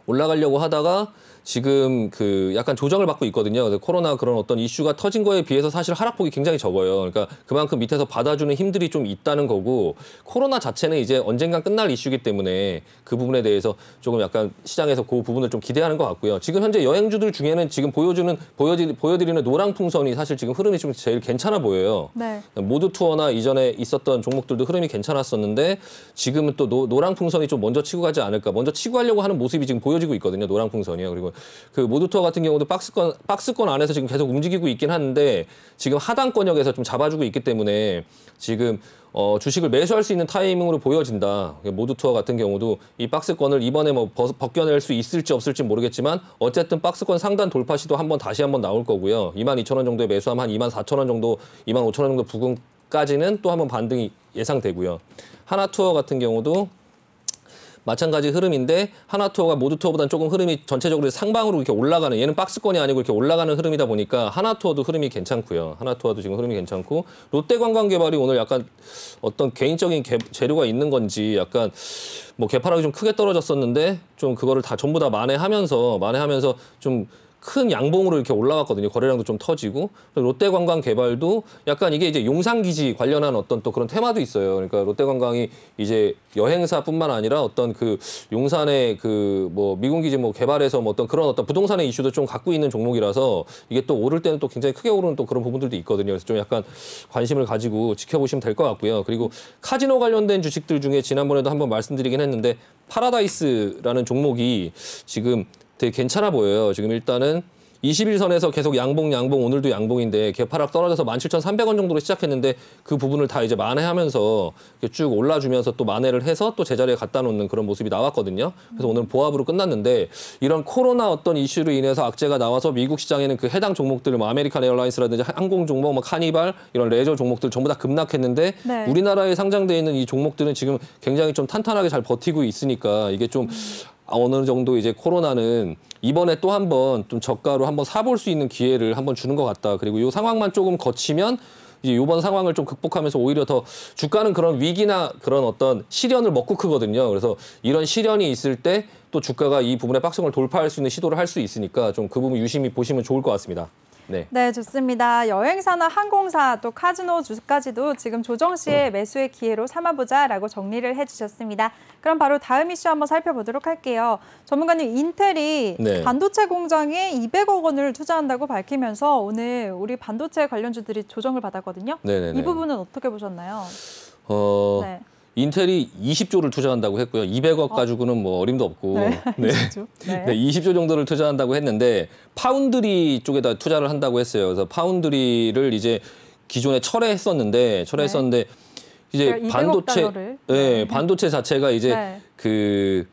올라가려고 하다가 지금 약간 조정을 받고 있거든요. 그래서 코로나 그런 어떤 이슈가 터진 거에 비해서 사실 하락폭이 굉장히 적어요. 그러니까 그만큼 밑에서 받아주는 힘들이 좀 있다는 거고 코로나 자체는 이제 언젠간 끝날 이슈이기 때문에 그 부분에 대해서 조금 약간 시장에서 그 부분을 좀 기대하는 것 같고요. 지금 현재 여행주들 중에는 지금 보여드리는 노랑풍선이 사실 지금 흐름이 좀 제일 괜찮아 보여요. 네. 모두 투어나 이전에 있었던 종목들도 흐름이 괜찮았었는데 지금은 또 노랑풍선이 좀 먼저 치고 가지 않을까. 먼저 치고 가려고 하는 모습이 지금 보여지고 있거든요. 노랑풍선이요. 그리고 그 모두투어 같은 경우도 박스권 안에서 지금 계속 움직이고 있긴 한데 지금 하단권역에서 좀 잡아주고 있기 때문에 지금 주식을 매수할 수 있는 타이밍으로 보여진다. 모두투어 같은 경우도 이 박스권을 이번에 뭐 벗겨낼 수 있을지 없을지 모르겠지만 어쨌든 박스권 상단 돌파 시도 다시 한번 나올 거고요. 22,000원 정도에 매수하면 한 24,000원 정도, 25,000원 정도 부근까지는 또 한번 반등이 예상되고요. 하나투어 같은 경우도 마찬가지 흐름인데 하나투어가 모두투어보다는 조금 흐름이 전체적으로 상방으로 이렇게 올라가는, 얘는 박스권이 아니고 이렇게 올라가는 흐름이다 보니까 하나투어도 흐름이 괜찮고요. 하나투어도 지금 흐름이 괜찮고, 롯데관광개발이 오늘 약간 어떤 개인적인 재료가 있는 건지 약간 뭐 개파락이 좀 크게 떨어졌었는데 좀 그거를 다 전부 다 만회하면서 좀 큰 양봉으로 이렇게 올라왔거든요. 거래량도 좀 터지고. 롯데관광개발도 약간 이게 이제 용산기지 관련한 어떤 또 그런 테마도 있어요. 그러니까 롯데관광이 이제 여행사뿐만 아니라 어떤 그 용산의 그 뭐 미군기지 뭐 개발해서 뭐 어떤 그런 어떤 부동산의 이슈도 좀 갖고 있는 종목이라서 이게 또 오를 때는 또 굉장히 크게 오르는 또 그런 부분들도 있거든요. 그래서 좀 약간 관심을 가지고 지켜보시면 될 것 같고요. 그리고 카지노 관련된 주식들 중에 지난번에도 한번 말씀드리긴 했는데 파라다이스라는 종목이 지금 되게 괜찮아 보여요. 지금 일단은 21선에서 계속 양봉 오늘도 양봉인데 개파락 떨어져서 17,300원 정도로 시작했는데 그 부분을 다 이제 만회하면서 쭉 올라주면서 또 만회를 해서 또 제자리에 갖다 놓는 그런 모습이 나왔거든요. 그래서 오늘 보합으로 끝났는데 이런 코로나 어떤 이슈로 인해서 악재가 나와서 미국 시장에는 그 해당 종목들을 뭐 아메리칸 에어라인스라든지 항공 종목, 뭐 카니발 이런 레저 종목들 전부 다 급락했는데 네. 우리나라에 상장돼 있는 이 종목들은 지금 굉장히 좀 탄탄하게 잘 버티고 있으니까 이게 좀 어느 정도 이제 코로나는 이번에 또 한번 좀 저가로 한번 사볼 수 있는 기회를 한번 주는 것 같다. 그리고 이 상황만 조금 거치면 이제 이번 상황을 좀 극복하면서 오히려 더 주가는 그런 위기나 그런 어떤 시련을 먹고 크거든요. 그래서 이런 시련이 있을 때 또 주가가 이 부분의 박스권을 돌파할 수 있는 시도를 할 수 있으니까 좀 그 부분 유심히 보시면 좋을 것 같습니다. 네, 좋습니다. 여행사나 항공사 또 카지노 주까지도 지금 조정 시에 매수의 기회로 삼아보자라고 정리를 해주셨습니다. 그럼 바로 다음 이슈 한번 살펴보도록 할게요. 전문가님, 인텔이 네. 반도체 공장에 200억 원을 투자한다고 밝히면서 오늘 우리 반도체 관련주들이 조정을 받았거든요. 네네네. 이 부분은 어떻게 보셨나요? 네. 인텔이 20조를 투자한다고 했고요. 200억 가지고는 뭐 어림도 없고. 네. 네. 20조. 네. 네, 20조 정도를 투자한다고 했는데 파운드리 쪽에다 투자를 한다고 했어요. 그래서 파운드리를 이제 기존에 철회했었는데 이제 그러니까 반도체 200억 달러를. 네, 반도체 자체가 이제 네. 그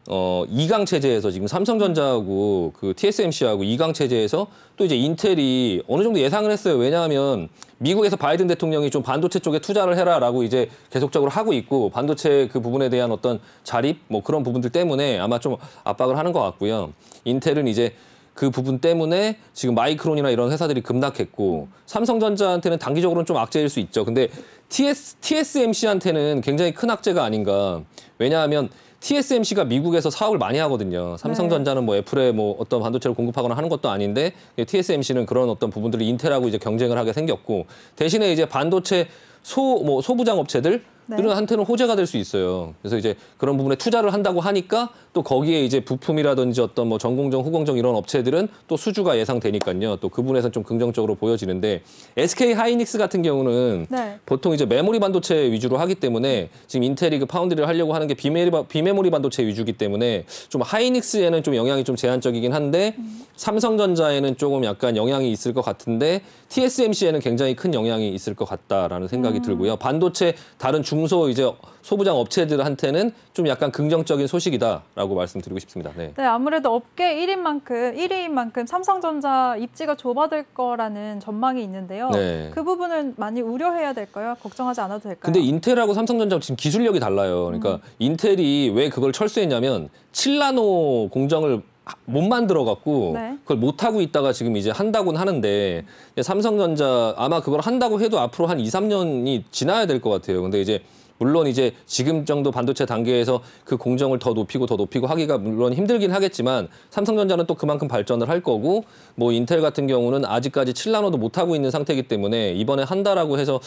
2강 체제에서 지금 삼성전자하고 그 TSMC하고 2강 체제에서 또 이제 인텔이 어느 정도 예상을 했어요. 왜냐하면 미국에서 바이든 대통령이 좀 반도체 쪽에 투자를 해라라고 이제 계속적으로 하고 있고 반도체 그 부분에 대한 어떤 자립 뭐 그런 부분들 때문에 아마 좀 압박을 하는 것 같고요. 인텔은 이제 그 부분 때문에 지금 마이크론이나 이런 회사들이 급락했고 삼성전자한테는 단기적으로는 좀 악재일 수 있죠. 근데 TSMC한테는 굉장히 큰 악재가 아닌가. 왜냐하면 TSMC가 미국에서 사업을 많이 하거든요. 삼성전자는 뭐 애플에 뭐 어떤 반도체를 공급하거나 하는 것도 아닌데 TSMC는 그런 어떤 부분들을 인텔하고 이제 경쟁을 하게 생겼고 대신에 이제 반도체 소부장 업체들 이런 한테는 호재가 될 수 있어요. 그래서 이제 그런 부분에 투자를 한다고 하니까 또 거기에 이제 부품이라든지 어떤 뭐 전공정, 후공정 이런 업체들은 또 수주가 예상되니까요. 또 그 부분에서 좀 긍정적으로 보여지는데 SK 하이닉스 같은 경우는 보통 이제 메모리 반도체 위주로 하기 때문에 지금 인텔이 그 파운드리를 하려고 하는 게 비메모리 반도체 위주기 때문에 좀 하이닉스에는 좀 영향이 좀 제한적이긴 한데 삼성전자에는 조금 약간 영향이 있을 것 같은데 TSMC에는 굉장히 큰 영향이 있을 것 같다라는 생각이 들고요. 반도체 다른 중소 이제 소부장 업체들한테는 좀 약간 긍정적인 소식이다라고 말씀드리고 싶습니다. 네. 네, 아무래도 업계 1위인 만큼 삼성전자 입지가 좁아질 거라는 전망이 있는데요. 네. 그 부분은 많이 우려해야 될까요? 걱정하지 않아도 될까요? 근데 인텔하고 삼성전자 지금 기술력이 달라요. 그러니까 인텔이 왜 그걸 철수했냐면 7나노 공정을 못 만들어 갖고 그걸 못 하고 있다가 지금 이제 한다고는 하는데 삼성전자 아마 그걸 한다고 해도 앞으로 한 2, 3년이 지나야 될 것 같아요. 근데 이제 물론 이제 지금 정도 반도체 단계에서 그 공정을 더 높이고 하기가 물론 힘들긴 하겠지만 삼성전자는 또 그만큼 발전을 할 거고 뭐 인텔 같은 경우는 아직까지 7나노도 못 하고 있는 상태이기 때문에 이번에 한다라고 해서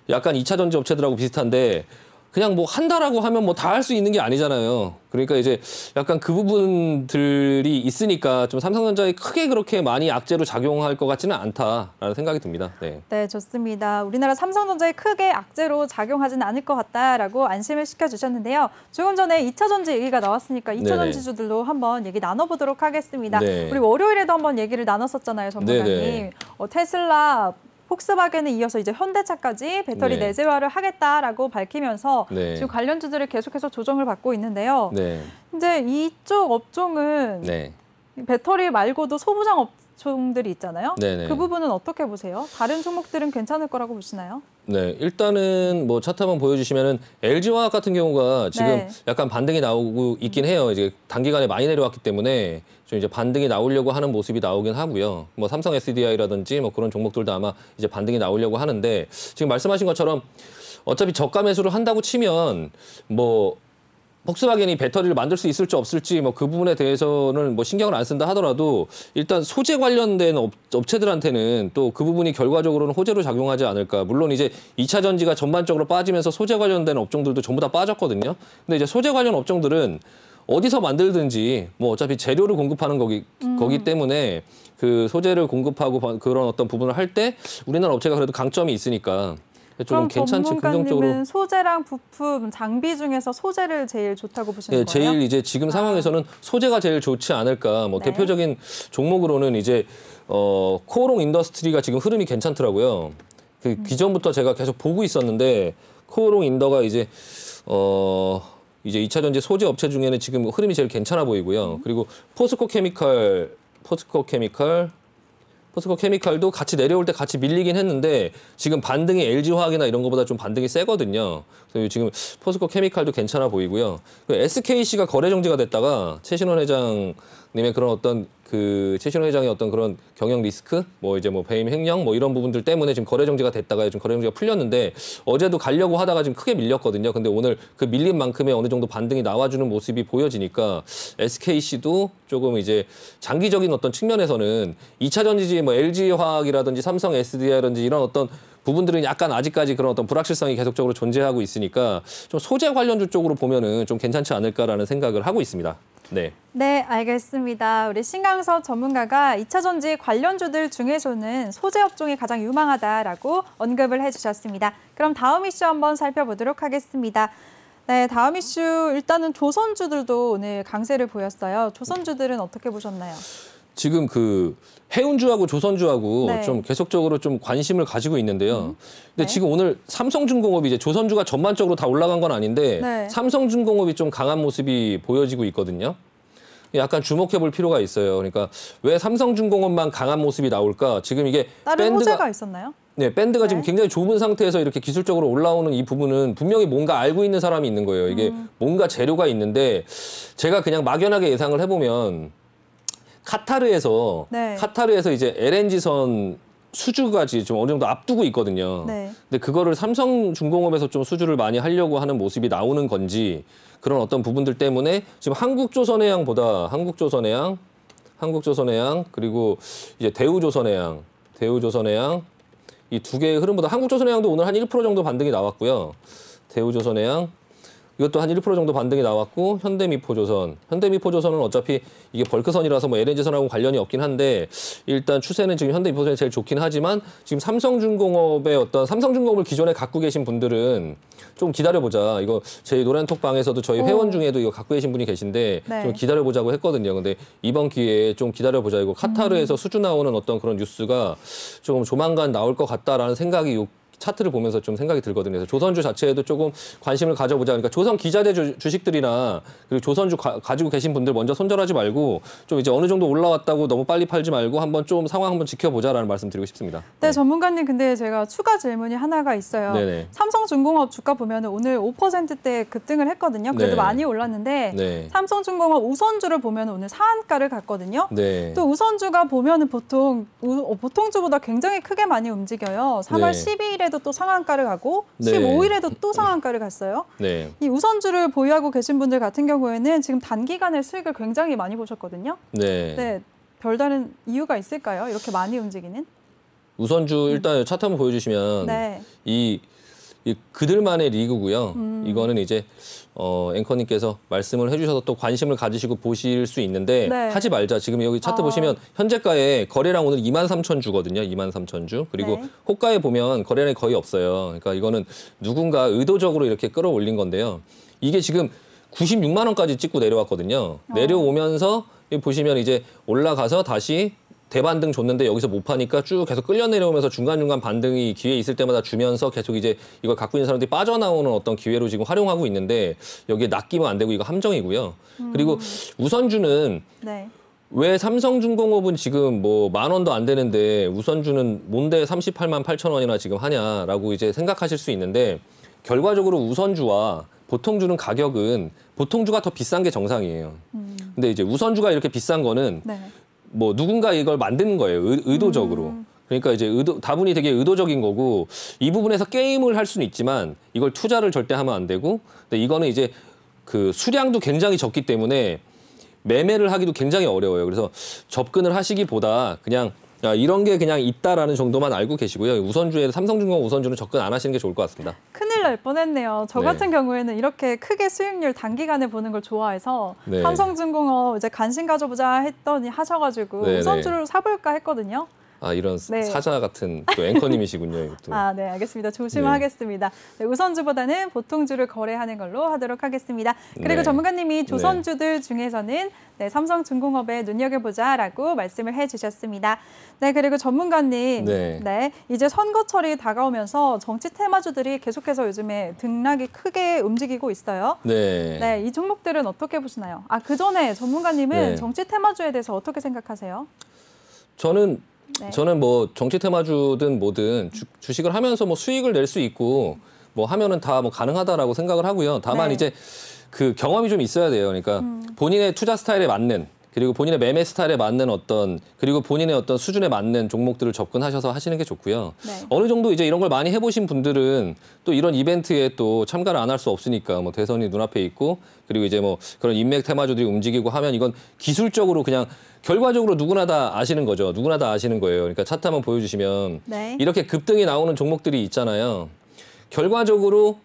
약간 2차 전지 업체들하고 비슷한데 그냥 뭐 한다라고 하면 뭐 다 할 수 있는 게 아니잖아요. 그러니까 이제 약간 그 부분들이 있으니까 좀 삼성전자에 크게 그렇게 많이 악재로 작용할 것 같지는 않다라는 생각이 듭니다. 네. 네, 좋습니다. 우리나라 삼성전자에 크게 악재로 작용하지는 않을 것 같다라고 안심을 시켜주셨는데요. 조금 전에 2차 전지 얘기가 나왔으니까 2차 네네. 전지주들로 한번 얘기 나눠보도록 하겠습니다. 네. 우리 월요일에도 한번 얘기를 나눴었잖아요, 전문가님. 네네. 테슬라, 폭스바겐에 이어서 이제 현대차까지 배터리 네. 내재화를 하겠다라고 밝히면서 네. 지금 관련주들을 계속해서 조정을 받고 있는데요. 네. 이제 이쪽 업종은 네. 배터리 말고도 소부장 업종들이 있잖아요. 네네. 그 부분은 어떻게 보세요? 다른 종목들은 괜찮을 거라고 보시나요? 네, 일단은 뭐 차트 한번 보여주시면은 LG화학 같은 경우가 지금 네. 약간 반등이 나오고 있긴 해요. 이제 단기간에 많이 내려왔기 때문에 좀 이제 반등이 나오려고 하는 모습이 나오긴 하고요. 뭐 삼성 SDI라든지 뭐 그런 종목들도 아마 이제 반등이 나오려고 하는데 지금 말씀하신 것처럼 어차피 저가 매수를 한다고 치면 뭐 폭스바겐이 배터리를 만들 수 있을지 없을지 뭐 그 부분에 대해서는 뭐 신경을 안 쓴다 하더라도 일단 소재 관련된 업체들한테는 또 그 부분이 결과적으로는 호재로 작용하지 않을까. 물론 이제 2차 전지가 전반적으로 빠지면서 소재 관련된 업종들도 전부 다 빠졌거든요. 근데 이제 소재 관련 업종들은 어디서 만들든지 뭐 어차피 재료를 공급하는 거기 때문에 그 소재를 공급하고 그런 어떤 부분을 할 때 우리나라 업체가 그래도 강점이 있으니까 좀 그럼 괜찮지 긍정적으로. 전문가님은 소재랑 부품, 장비 중에서 소재를 제일 좋다고 보시는 네, 거예요? 제일 이제 지금 상황에서는 소재가 제일 좋지 않을까. 뭐 네. 대표적인 종목으로는 이제 코오롱 인더스트리가 지금 흐름이 괜찮더라고요. 그 기존부터 제가 계속 보고 있었는데 코오롱 인더가 이제 2차 전지 소재 업체 중에는 지금 흐름이 제일 괜찮아 보이고요. 그리고 포스코 케미칼도 같이 내려올 때 같이 밀리긴 했는데 지금 반등이 LG화학이나 이런 것보다 좀 반등이 세거든요. 그래서 지금 포스코 케미칼도 괜찮아 보이고요. SKC가 거래 정지가 됐다가 최신원 회장님의 그런 어떤 최신원 회장의 어떤 그런 경영 리스크, 뭐 이제 뭐 배임 횡령 뭐 이런 부분들 때문에 지금 거래 정지가 됐다가 좀 거래 정지가 풀렸는데 어제도 가려고 하다가 지금 크게 밀렸거든요. 근데 오늘 그 밀린 만큼의 어느 정도 반등이 나와주는 모습이 보여지니까 SKC도 조금 이제 장기적인 어떤 측면에서는 2차 전지지 뭐 LG화학이라든지 삼성 SDI라든지 이런 어떤 부분들은 약간 아직까지 그런 어떤 불확실성이 계속적으로 존재하고 있으니까 좀 소재 관련주 쪽으로 보면은 좀 괜찮지 않을까라는 생각을 하고 있습니다. 네. 네, 알겠습니다. 우리 신강섭 전문가가 2차 전지 관련주들 중에서는 소재 업종이 가장 유망하다라고 언급을 해주셨습니다. 그럼 다음 이슈 한번 살펴보도록 하겠습니다. 네, 다음 이슈 일단은 조선주들도 오늘 강세를 보였어요. 조선주들은 어떻게 보셨나요? 지금 해운주하고 조선주하고 네. 좀 계속적으로 좀 관심을 가지고 있는데요. 근데 네. 지금 오늘 삼성중공업이 이제 조선주가 전반적으로 다 올라간 건 아닌데 네. 삼성중공업이 좀 강한 모습이 보여지고 있거든요. 약간 주목해 볼 필요가 있어요. 그러니까 왜 삼성중공업만 강한 모습이 나올까? 지금 이게 다른 호재가 있었나요? 네, 밴드가 네. 지금 굉장히 좁은 상태에서 이렇게 기술적으로 올라오는 이 부분은 분명히 뭔가 알고 있는 사람이 있는 거예요. 이게 뭔가 재료가 있는데 제가 그냥 막연하게 예상을 해보면 카타르에서 이제 LNG선 수주까지 좀 어느 정도 앞두고 있거든요. 네. 근데 그거를 삼성중공업에서 좀 수주를 많이 하려고 하는 모습이 나오는 건지 그런 어떤 부분들 때문에 지금 한국조선해양보다 한국조선해양 그리고 이제 대우조선해양 이 두 개의 흐름보다 한국조선해양도 오늘 한 1% 정도 반등이 나왔고요. 대우조선해양 이것도 한 1% 정도 반등이 나왔고 현대미포조선은 어차피 이게 벌크선이라서 뭐 LNG선하고 관련이 없긴 한데 일단 추세는 지금 현대미포조선이 제일 좋긴 하지만 지금 삼성중공업을 기존에 갖고 계신 분들은 좀 기다려보자. 이거 저희 노란톡방에서도 저희 회원 중에도 이거 갖고 계신 분이 계신데 네. 좀 기다려보자고 했거든요. 근데 이번 기회에 좀 기다려보자. 이거 카타르에서 수주 나오는 어떤 그런 뉴스가 조금 조만간 나올 것 같다라는 생각이 차트를 보면서 좀 생각이 들거든요. 그래서 조선주 자체에도 조금 관심을 가져보자. 그러니까 조선 기자재 주식들이나 그리고 조선주 가지고 계신 분들 먼저 손절하지 말고 좀 이제 어느 정도 올라왔다고 너무 빨리 팔지 말고 한번 좀 상황 한번 지켜보자라는 말씀 드리고 싶습니다. 네, 전문가님 근데 제가 추가 질문이 하나가 있어요. 네네. 삼성중공업 주가 보면 오늘 5%대 급등을 했거든요. 그래도 네. 많이 올랐는데 네. 삼성중공업 우선주를 보면 오늘 상한가를 갔거든요. 네. 또 우선주가 보면 보통 주보다 굉장히 크게 많이 움직여요. 3월 네. 12일에도 또 상한가를 가고 네. 15일에도 또 상한가를 갔어요. 네. 이 우선주를 보유하고 계신 분들 같은 경우에는 지금 단기간에 수익을 굉장히 많이 보셨거든요. 네. 네, 별다른 이유가 있을까요? 이렇게 많이 움직이는? 우선주 일단 차트 한번 보여주시면 네. 이 그들만의 리그고요. 이거는 이제 앵커님께서 말씀을 해주셔서 또 관심을 가지시고 보실 수 있는데 네. 하지 말자. 지금 여기 차트 보시면 현재가에 거래량 오늘 23,000주거든요. 23,000주. 그리고 네. 호가에 보면 거래량이 거의 없어요. 그러니까 이거는 누군가 의도적으로 이렇게 끌어올린 건데요. 이게 지금 96만 원까지 찍고 내려왔거든요. 내려오면서 보시면 이제 올라가서 다시 대반등 줬는데 여기서 못 파니까 쭉 계속 끌려 내려오면서 중간중간 반등이 기회 있을 때마다 주면서 계속 이제 이걸 갖고 있는 사람들이 빠져나오는 어떤 기회로 지금 활용하고 있는데 여기에 낚이면 안 되고 이거 함정이고요. 그리고 우선주는 네. 왜 삼성중공업은 지금 뭐 10,000원도 안 되는데 우선주는 뭔데 38만 8천 원이나 지금 하냐라고 이제 생각하실 수 있는데 결과적으로 우선주와 보통주는 가격은 보통주가 더 비싼 게 정상이에요. 근데 이제 우선주가 이렇게 비싼 거는 네. 뭐 누군가 이걸 만드는 거예요. 의도적으로. 그러니까 이제 다분히 되게 의도적인 거고 이 부분에서 게임을 할 수는 있지만 이걸 투자를 절대 하면 안 되고 근데 이거는 이제 그 수량도 굉장히 적기 때문에 매매를 하기도 굉장히 어려워요. 그래서 접근을 하시기보다 그냥 이런 게 그냥 있다라는 정도만 알고 계시고요. 우선주에 삼성중공업 우선주는 접근 안 하시는 게 좋을 것 같습니다. 큰일 날 뻔했네요. 저 네. 같은 경우에는 이렇게 크게 수익률 단기간에 보는 걸 좋아해서 네. 삼성중공업 이제 관심 가져보자 했더니 하셔가지고 네, 우선주를 사볼까 했거든요. 이런 네. 사자 같은 또 앵커님이시군요. 이것도. 네, 알겠습니다. 조심하겠습니다. 네, 우선주보다는 보통주를 거래하는 걸로 하도록 하겠습니다. 그리고 네. 전문가님이 조선주들 중에서는 네, 삼성중공업에 눈여겨보자라고 말씀을 해주셨습니다. 네, 그리고 전문가님, 네. 이제 선거철이 다가오면서 정치 테마주들이 계속해서 요즘에 등락이 크게 움직이고 있어요. 네. 네, 이 종목들은 어떻게 보시나요? 그 전에 전문가님은 네. 정치 테마주에 대해서 어떻게 생각하세요? 저는 네. 뭐 정치 테마주든 뭐든 주식을 하면서 뭐 수익을 낼 수 있고 뭐 하면은 다 뭐 가능하다라고 생각을 하고요. 다만 네. 이제 그 경험이 좀 있어야 돼요. 그러니까 본인의 투자 스타일에 맞는 그리고 본인의 매매 스타일에 맞는 그리고 본인의 어떤 수준에 맞는 종목들을 접근하셔서 하시는 게 좋고요. 네. 어느 정도 이제 이런 걸 많이 해보신 분들은 또 이런 이벤트에 또 참가를 안 할 수 없으니까 뭐 대선이 눈앞에 있고 그리고 이제 뭐 그런 인맥 테마주들이 움직이고 하면 이건 기술적으로 그냥 결과적으로 누구나 다 아시는 거죠. 누구나 다 아시는 거예요. 그러니까 차트 한번 보여주시면 네. 이렇게 급등이 나오는 종목들이 있잖아요. 결과적으로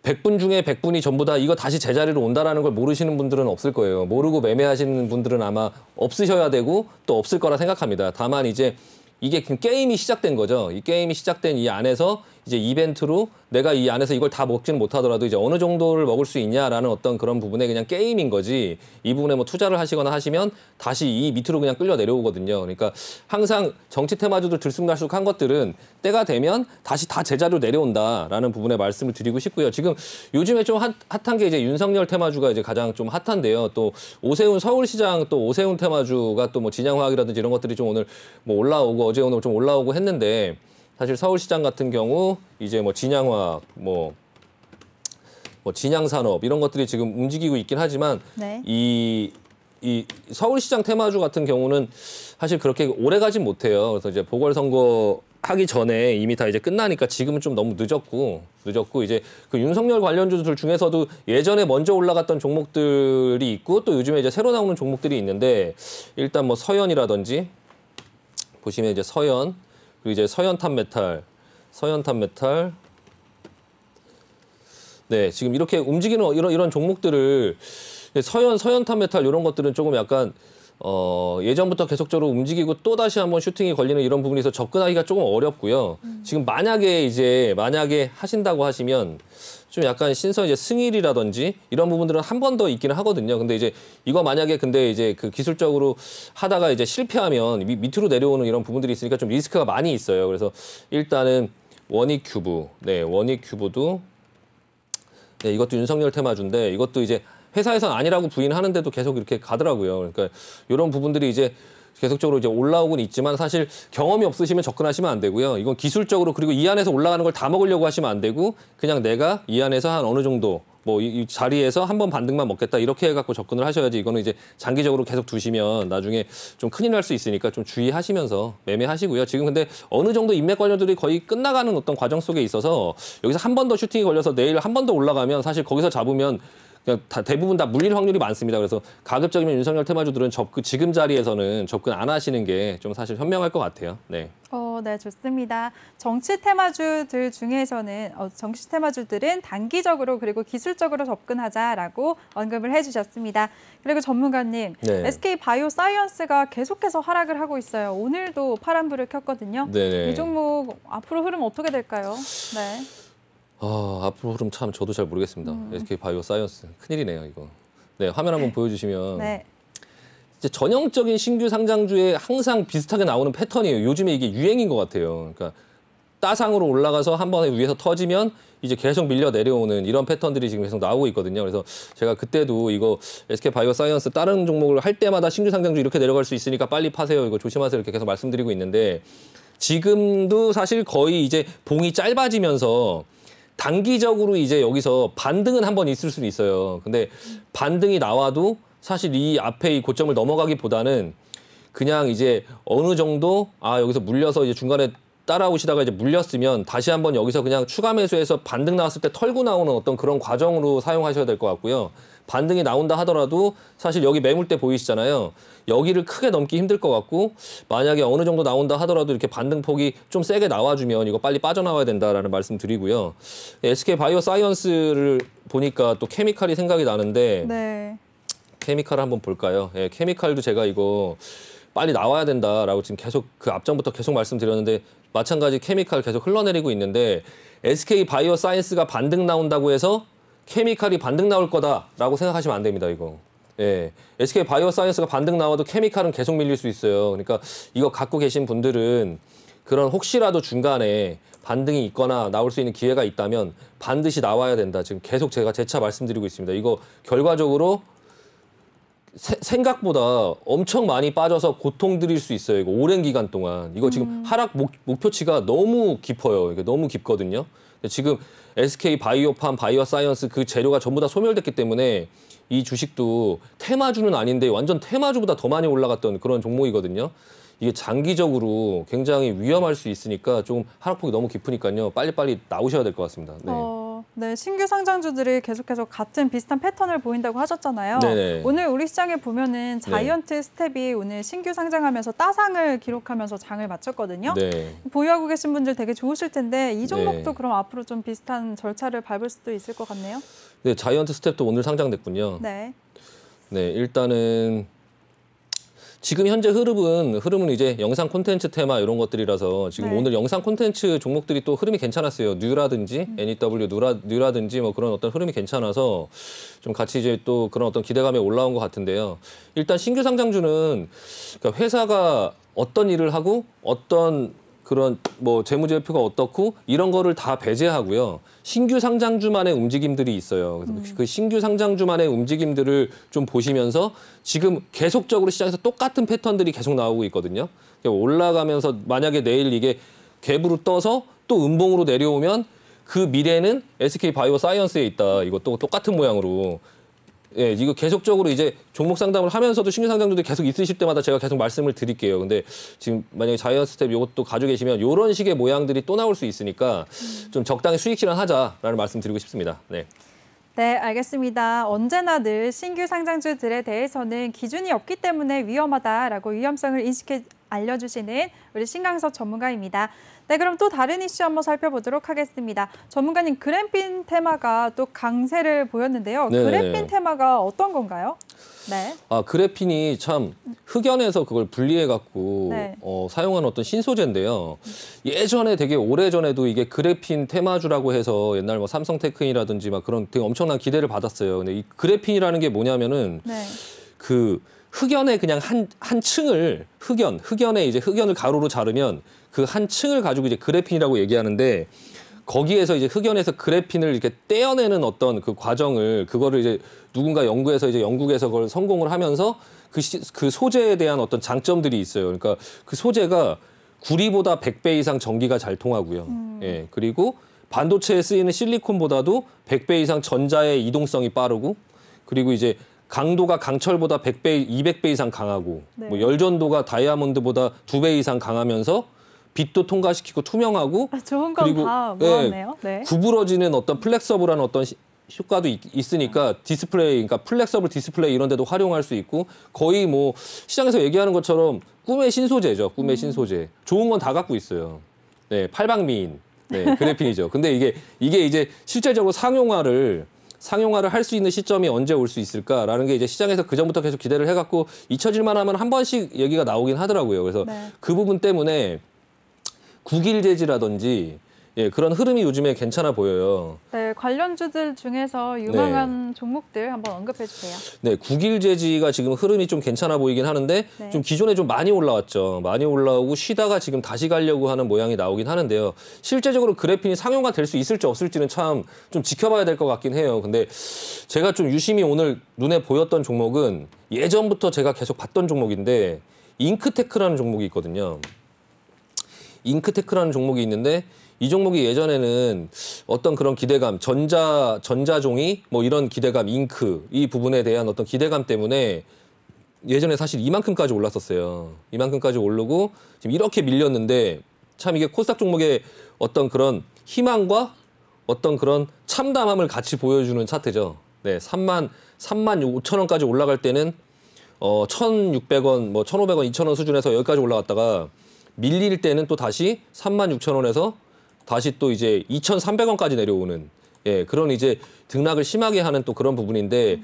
100분 중에 100분이 전부 다 이거 다시 제자리로 온다라는 걸 모르시는 분들은 없을 거예요. 모르고 매매하시는 분들은 아마 없으셔야 되고 또 없을 거라 생각합니다. 다만 이제 이게 게임이 시작된 거죠. 이 게임이 시작된 이 안에서 이제 이벤트로 내가 이 안에서 이걸 다 먹지는 못하더라도 이제 어느 정도를 먹을 수 있냐라는 어떤 그런 부분에 그냥 게임인 거지 이 부분에 뭐 투자를 하시거나 하시면 다시 이 밑으로 그냥 끌려 내려오거든요. 그러니까 항상 정치 테마주들 들쑥날쑥한 것들은 때가 되면 다시 다 제자리로 내려온다라는 부분에 말씀을 드리고 싶고요. 지금 요즘에 좀 핫한 게 이제 윤석열 테마주가 이제 가장 좀 핫한데요. 또 오세훈 서울시장 또 오세훈 테마주가 또 뭐 진양화학이라든지 이런 것들이 좀 오늘 뭐 올라오고 어제 오늘 좀 올라오고 했는데 사실 서울시장 같은 경우 이제 뭐 진양화학, 뭐 진양산업 이런 것들이 지금 움직이고 있긴 하지만 네. 이 서울시장 테마주 같은 경우는 사실 그렇게 오래 가진 못해요. 그래서 이제 보궐선거 하기 전에 이미 다 이제 끝나니까 지금은 좀 너무 늦었고 이제 그 윤석열 관련주들 중에서도 예전에 먼저 올라갔던 종목들이 있고 또 요즘에 이제 새로 나오는 종목들이 있는데 일단 뭐 서현이라든지 보시면 이제 서현 그리고 이제 서현탄메탈 네, 지금 이렇게 움직이는 이런 종목들을 서현탄메탈 이런 것들은 조금 약간 예전부터 계속적으로 움직이고 또 다시 한번 슈팅이 걸리는 이런 부분에서 접근하기가 조금 어렵고요. 지금 만약에 하신다고 하시면 좀 약간 신선 이제 승일이라든지 이런 부분들은 한 번 더 있기는 하거든요. 근데 이제 이거 만약에 근데 이제 그 기술적으로 하다가 이제 실패하면 밑으로 내려오는 이런 부분들이 있으니까 좀 리스크가 많이 있어요. 그래서 일단은 원익큐브도 네, 이것도 윤석열 테마주인데 이것도 이제 회사에선 아니라고 부인하는데도 계속 이렇게 가더라고요. 그러니까 이런 부분들이 이제 계속적으로 이제 올라오곤 있지만 사실 경험이 없으시면 접근하시면 안 되고요. 이건 기술적으로 그리고 이 안에서 올라가는 걸 다 먹으려고 하시면 안 되고 그냥 내가 이 안에서 한 어느 정도 뭐 이 자리에서 한 번 반등만 먹겠다 이렇게 해갖고 접근을 하셔야지 이거는 이제 장기적으로 계속 두시면 나중에 좀 큰일 날 수 있으니까 좀 주의하시면서 매매하시고요. 지금 근데 어느 정도 인맥 관련들이 거의 끝나가는 어떤 과정 속에 있어서 여기서 한 번 더 슈팅이 걸려서 내일 한 번 더 올라가면 사실 거기서 잡으면 그냥 대부분 다 물릴 확률이 많습니다. 그래서 가급적이면 윤석열 테마주들은 지금 자리에서는 접근 안 하시는 게 좀 사실 현명할 것 같아요. 네. 네, 좋습니다. 정치 테마주들 중에서는 정치 테마주들은 단기적으로 그리고 기술적으로 접근하자라고 언급을 해주셨습니다. 그리고 전문가님, 네. SK 바이오사이언스가 계속해서 하락을 하고 있어요. 오늘도 파란불을 켰거든요. 네. 이 종목 앞으로 흐름 어떻게 될까요? 네. 앞으로 흐름 참 저도 잘 모르겠습니다. SK 바이오사이언스 큰일이네요, 이거. 네, 화면 한번 보여주시면. 네. 이제 전형적인 신규 상장주에 항상 비슷하게 나오는 패턴이에요. 요즘에 이게 유행인 것 같아요. 그러니까 따상으로 올라가서 한 번에 위에서 터지면 이제 계속 밀려 내려오는 이런 패턴들이 지금 계속 나오고 있거든요. 그래서 제가 그때도 이거 SK 바이오사이언스 다른 종목을 할 때마다 신규 상장주 이렇게 내려갈 수 있으니까 빨리 파세요. 이거 조심하세요. 이렇게 계속 말씀드리고 있는데 지금도 사실 거의 이제 봉이 짧아지면서 단기적으로 이제 여기서 반등은 한번 있을 수는 있어요. 근데 반등이 나와도 사실 이 앞에 이 고점을 넘어가기보다는 그냥 이제 어느 정도 여기서 물려서 이제 중간에 따라오시다가 이제 물렸으면 다시 한번 여기서 그냥 추가 매수해서 반등 나왔을 때 털고 나오는 어떤 그런 과정으로 사용하셔야 될 것 같고요. 반등이 나온다 하더라도 사실 여기 매물대 보이시잖아요. 여기를 크게 넘기 힘들 것 같고 만약에 어느 정도 나온다 하더라도 이렇게 반등폭이 좀 세게 나와주면 이거 빨리 빠져나와야 된다라는 말씀 드리고요. SK 바이오사이언스를 보니까 또 케미칼이 생각이 나는데 네. 케미칼 한번 볼까요? 예, 케미칼도 제가 이거 빨리 나와야 된다라고 지금 계속 그 앞전부터 계속 말씀드렸는데 마찬가지 케미칼 계속 흘러내리고 있는데 SK 바이오사이언스가 반등 나온다고 해서 케미칼이 반등 나올 거다라고 생각하시면 안 됩니다, 이거. 예, SK 바이오사이언스가 반등 나와도 케미칼은 계속 밀릴 수 있어요. 그러니까 이거 갖고 계신 분들은 그런 혹시라도 중간에 반등이 있거나 나올 수 있는 기회가 있다면 반드시 나와야 된다. 지금 계속 제가 재차 말씀드리고 있습니다. 이거 결과적으로 생각보다 엄청 많이 빠져서 고통 드릴 수 있어요. 이거 오랜 기간 동안. 이거 지금 하락 목표치가 너무 깊어요. 이게 너무 깊거든요. 지금 SK 바이오팜, 바이오사이언스 그 재료가 전부 다 소멸됐기 때문에 이 주식도 테마주는 아닌데 완전 테마주보다 더 많이 올라갔던 그런 종목이거든요. 이게 장기적으로 굉장히 위험할 수 있으니까 좀 하락폭이 너무 깊으니까요. 빨리빨리 나오셔야 될 것 같습니다. 네. 네, 신규 상장주들이 계속해서 같은 비슷한 패턴을 보인다고 하셨잖아요. 네네. 오늘 우리 시장에 보면은 자이언트 스텝이 오늘 신규 상장하면서 따상을 기록하면서 장을 마쳤거든요. 네. 보유하고 계신 분들 되게 좋으실 텐데 이 종목도 네. 그럼 앞으로 좀 비슷한 절차를 밟을 수도 있을 것 같네요. 네, 자이언트 스텝도 오늘 상장됐군요. 네. 네, 일단은 지금 현재 흐름은 이제 영상 콘텐츠 테마 이런 것들이라서 지금 네. 오늘 영상 콘텐츠 종목들이 또 흐름이 괜찮았어요. 뉴라든지 NEW 뉴라든지 뭐 그런 어떤 흐름이 괜찮아서 좀 같이 이제 또 그런 어떤 기대감에 올라온 것 같은데요. 일단 신규 상장주는 그러니까 회사가 어떤 일을 하고 어떤 그런 뭐 재무제표가 어떻고 이런 거를 다 배제하고요. 신규 상장주만의 움직임들이 있어요. 그래서 그 신규 상장주만의 움직임들을 좀 보시면서 지금 계속적으로 시장에서 똑같은 패턴들이 계속 나오고 있거든요. 올라가면서 만약에 내일 이게 갭으로 떠서 또 음봉으로 내려오면 그 미래는 SK 바이오사이언스에 있다. 이것도 똑같은 모양으로. 예, 이거 계속적으로 이제 종목 상담을 하면서도 신규 상장주들 계속 있으실 때마다 제가 계속 말씀을 드릴게요. 근데 지금 만약에 자이언트 스텝 이것도 가지고 계시면 이런 식의 모양들이 또 나올 수 있으니까 좀 적당히 수익 실현하자라는 말씀 드리고 싶습니다. 네. 네, 알겠습니다. 언제나 늘 신규 상장주들에 대해서는 기준이 없기 때문에 위험하다라고 위험성을 인식해 알려주시는 우리 신강석 전문가입니다. 네, 그럼 또 다른 이슈 한번 살펴보도록 하겠습니다. 전문가님, 그래핀 테마가 또 강세를 보였는데요. 네네. 그래핀 테마가 어떤 건가요? 네. 그래핀이 참 흑연에서 그걸 분리해갖고 네. 사용하는 어떤 신소재인데요. 예전에 되게 오래전에도 이게 그래핀 테마주라고 해서 옛날 뭐 삼성테크니라든지 막 그런 되게 엄청난 기대를 받았어요. 근데 이 그래핀이라는 게 뭐냐면은 네. 그 흑연의 그냥 한 층을 흑연에 이제 흑연을 가로로 자르면 그 한 층을 가지고 이제 그래핀이라고 얘기하는데 거기에서 이제 흑연에서 그래핀을 이렇게 떼어내는 어떤 그 과정을 그거를 이제 누군가 연구해서 이제 영국에서 그걸 성공을 하면서 그 소재에 대한 어떤 장점들이 있어요. 그러니까 그 소재가 구리보다 100배 이상 전기가 잘 통하고요. 예. 그리고 반도체에 쓰이는 실리콘보다도 100배 이상 전자의 이동성이 빠르고 그리고 이제 강도가 강철보다 100배, 200배 이상 강하고 네. 뭐 열전도가 다이아몬드보다 2배 이상 강하면서 빛도 통과시키고 투명하고 좋은 건 그리고 다 모았네요. 네. 구부러지는 어떤 플렉서블한 어떤 효과도 있으니까 디스플레이, 그러니까 플렉서블 디스플레이 이런 데도 활용할 수 있고 거의 뭐 시장에서 얘기하는 것처럼 꿈의 신소재죠. 꿈의 신소재. 좋은 건 다 갖고 있어요. 네, 팔방미인. 네, 그래핀이죠. 근데 이게 이제 실질적으로 상용화를 할 수 있는 시점이 언제 올 수 있을까라는 게 이제 시장에서 그전부터 계속 기대를 해갖고 잊혀질만 하면 한 번씩 얘기가 나오긴 하더라고요. 그래서 네. 그 부분 때문에 국일 재지라든지 예, 그런 흐름이 요즘에 괜찮아 보여요. 네, 관련주들 중에서 유망한 종목들 한번 언급해 주세요. 네, 국일 재지가 지금 흐름이 좀 괜찮아 보이긴 하는데 네. 좀 기존에 좀 많이 올라왔죠. 많이 올라오고 쉬다가 지금 다시 가려고 하는 모양이 나오긴 하는데요. 실제적으로 그래핀이 상용화 될 수 있을지 없을지는 참 좀 지켜봐야 될 것 같긴 해요. 근데 제가 좀 유심히 오늘 눈에 보였던 종목은 예전부터 제가 계속 봤던 종목인데 잉크테크라는 종목이 있거든요. 잉크테크라는 종목이 있는데 이 종목이 예전에는 어떤 그런 기대감, 전자종이 뭐 이런 기대감, 잉크 이 부분에 대한 어떤 기대감 때문에 예전에 사실 이만큼까지 올랐었어요. 이만큼까지 오르고 지금 이렇게 밀렸는데 참 이게 코스닥 종목의 어떤 그런 희망과 어떤 그런 참담함을 같이 보여주는 차트죠. 네, 3만 5천 원까지 올라갈 때는 1,600원, 뭐 1,500원, 2,000원 수준에서 여기까지 올라갔다가 밀릴 때는 또 다시 36,000원에서 다시 또 이제 2,300원까지 내려오는 예, 그런 이제 등락을 심하게 하는 또 그런 부분인데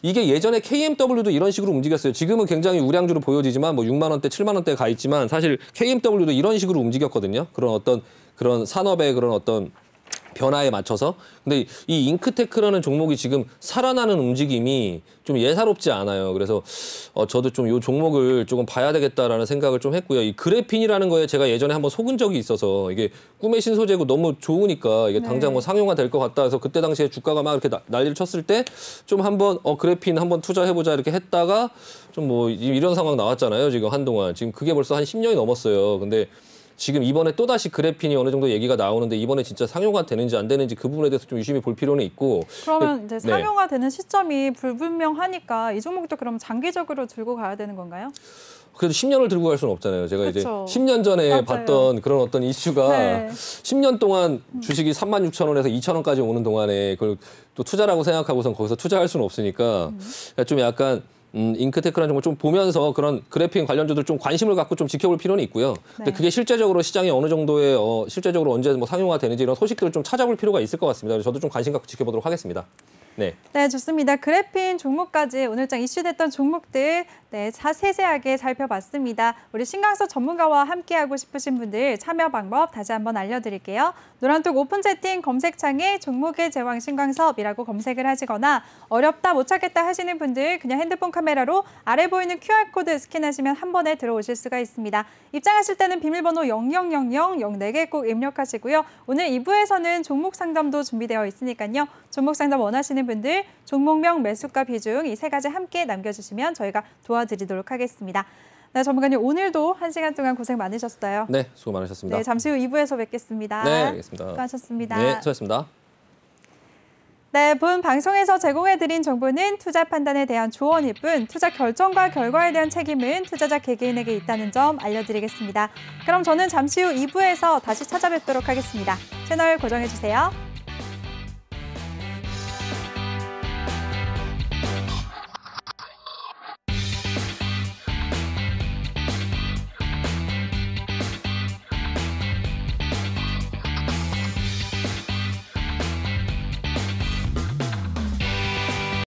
이게 예전에 KMW도 이런 식으로 움직였어요. 지금은 굉장히 우량주로 보여지지만 뭐 6만 원대, 7만 원대 가 있지만 사실 KMW도 이런 식으로 움직였거든요. 그런 산업의 그런 어떤 변화에 맞춰서. 근데 이 잉크테크라는 종목이 지금 살아나는 움직임이 좀 예사롭지 않아요. 그래서 저도 좀 이 종목을 조금 봐야 되겠다라는 생각을 좀 했고요. 이 그래핀이라는 거에 제가 예전에 한번 속은 적이 있어서 이게 꿈의 신소재고 너무 좋으니까 이게 당장 뭐 상용화 될 것 같다 해서 그때 당시에 주가가 막 이렇게 난리를 쳤을 때 좀 한번 그래핀 한번 투자해보자 이렇게 했다가 좀 뭐 이런 상황 나왔잖아요. 지금 한동안. 지금 그게 벌써 한 10년이 넘었어요. 근데 지금 이번에 또다시 그래핀이 어느 정도 얘기가 나오는데 이번에 진짜 상용화 되는지 안 되는지 그 부분에 대해서 좀 유심히 볼 필요는 있고. 그러면 이제 상용화 되는 시점이 불분명하니까 이 종목도 그럼 장기적으로 들고 가야 되는 건가요? 그래도 10년을 들고 갈 수는 없잖아요. 제가 그쵸. 이제 10년 전에 맞아요. 봤던 그런 어떤 이슈가 네. 10년 동안 주식이 36,000원에서 2,000원까지 오는 동안에 그걸 또 투자라고 생각하고선 거기서 투자할 수는 없으니까 좀 약간 잉크테크라는 종목 좀 보면서 그런 그래핀 관련주들 좀 관심을 갖고 좀 지켜볼 필요는 있고요. 근데 네. 그게 실제적으로 시장에 어느 정도의 실제적으로 언제 뭐 상용화 되는지 이런 소식들을 좀 찾아볼 필요가 있을 것 같습니다. 그래서 저도 좀 관심 갖고 지켜보도록 하겠습니다. 네. 네, 좋습니다. 그래핀 종목까지 오늘장 이슈됐던 종목들 세세하게 살펴봤습니다. 우리 신강서 전문가와 함께하고 싶으신 분들 참여 방법 다시 한번 알려드릴게요. 노란톡 오픈 채팅 검색창에 종목의 제왕 신강섭이라고 검색을 하시거나 어렵다 못 찾겠다 하시는 분들 그냥 핸드폰 카메라로 아래 보이는 QR코드 스캔하시면 한 번에 들어오실 수가 있습니다. 입장하실 때는 비밀번호 000004개 꼭 입력하시고요. 오늘 2부에서는 종목 상담도 준비되어 있으니까요. 종목 상담 원하시는 분들 종목명, 매수가, 비중 이 세 가지 함께 남겨주시면 저희가 도와드리도록 하겠습니다. 네, 전문가님 오늘도 1시간 동안 고생 많으셨어요. 네, 수고 많으셨습니다. 네, 잠시 후 2부에서 뵙겠습니다. 네, 알겠습니다. 수고하셨습니다. 네, 수고하셨습니다. 네, 본 방송에서 제공해드린 정보는 투자 판단에 대한 조언일 뿐 투자 결정과 결과에 대한 책임은 투자자 개개인에게 있다는 점 알려드리겠습니다. 그럼 저는 잠시 후 2부에서 다시 찾아뵙도록 하겠습니다. 채널 고정해주세요.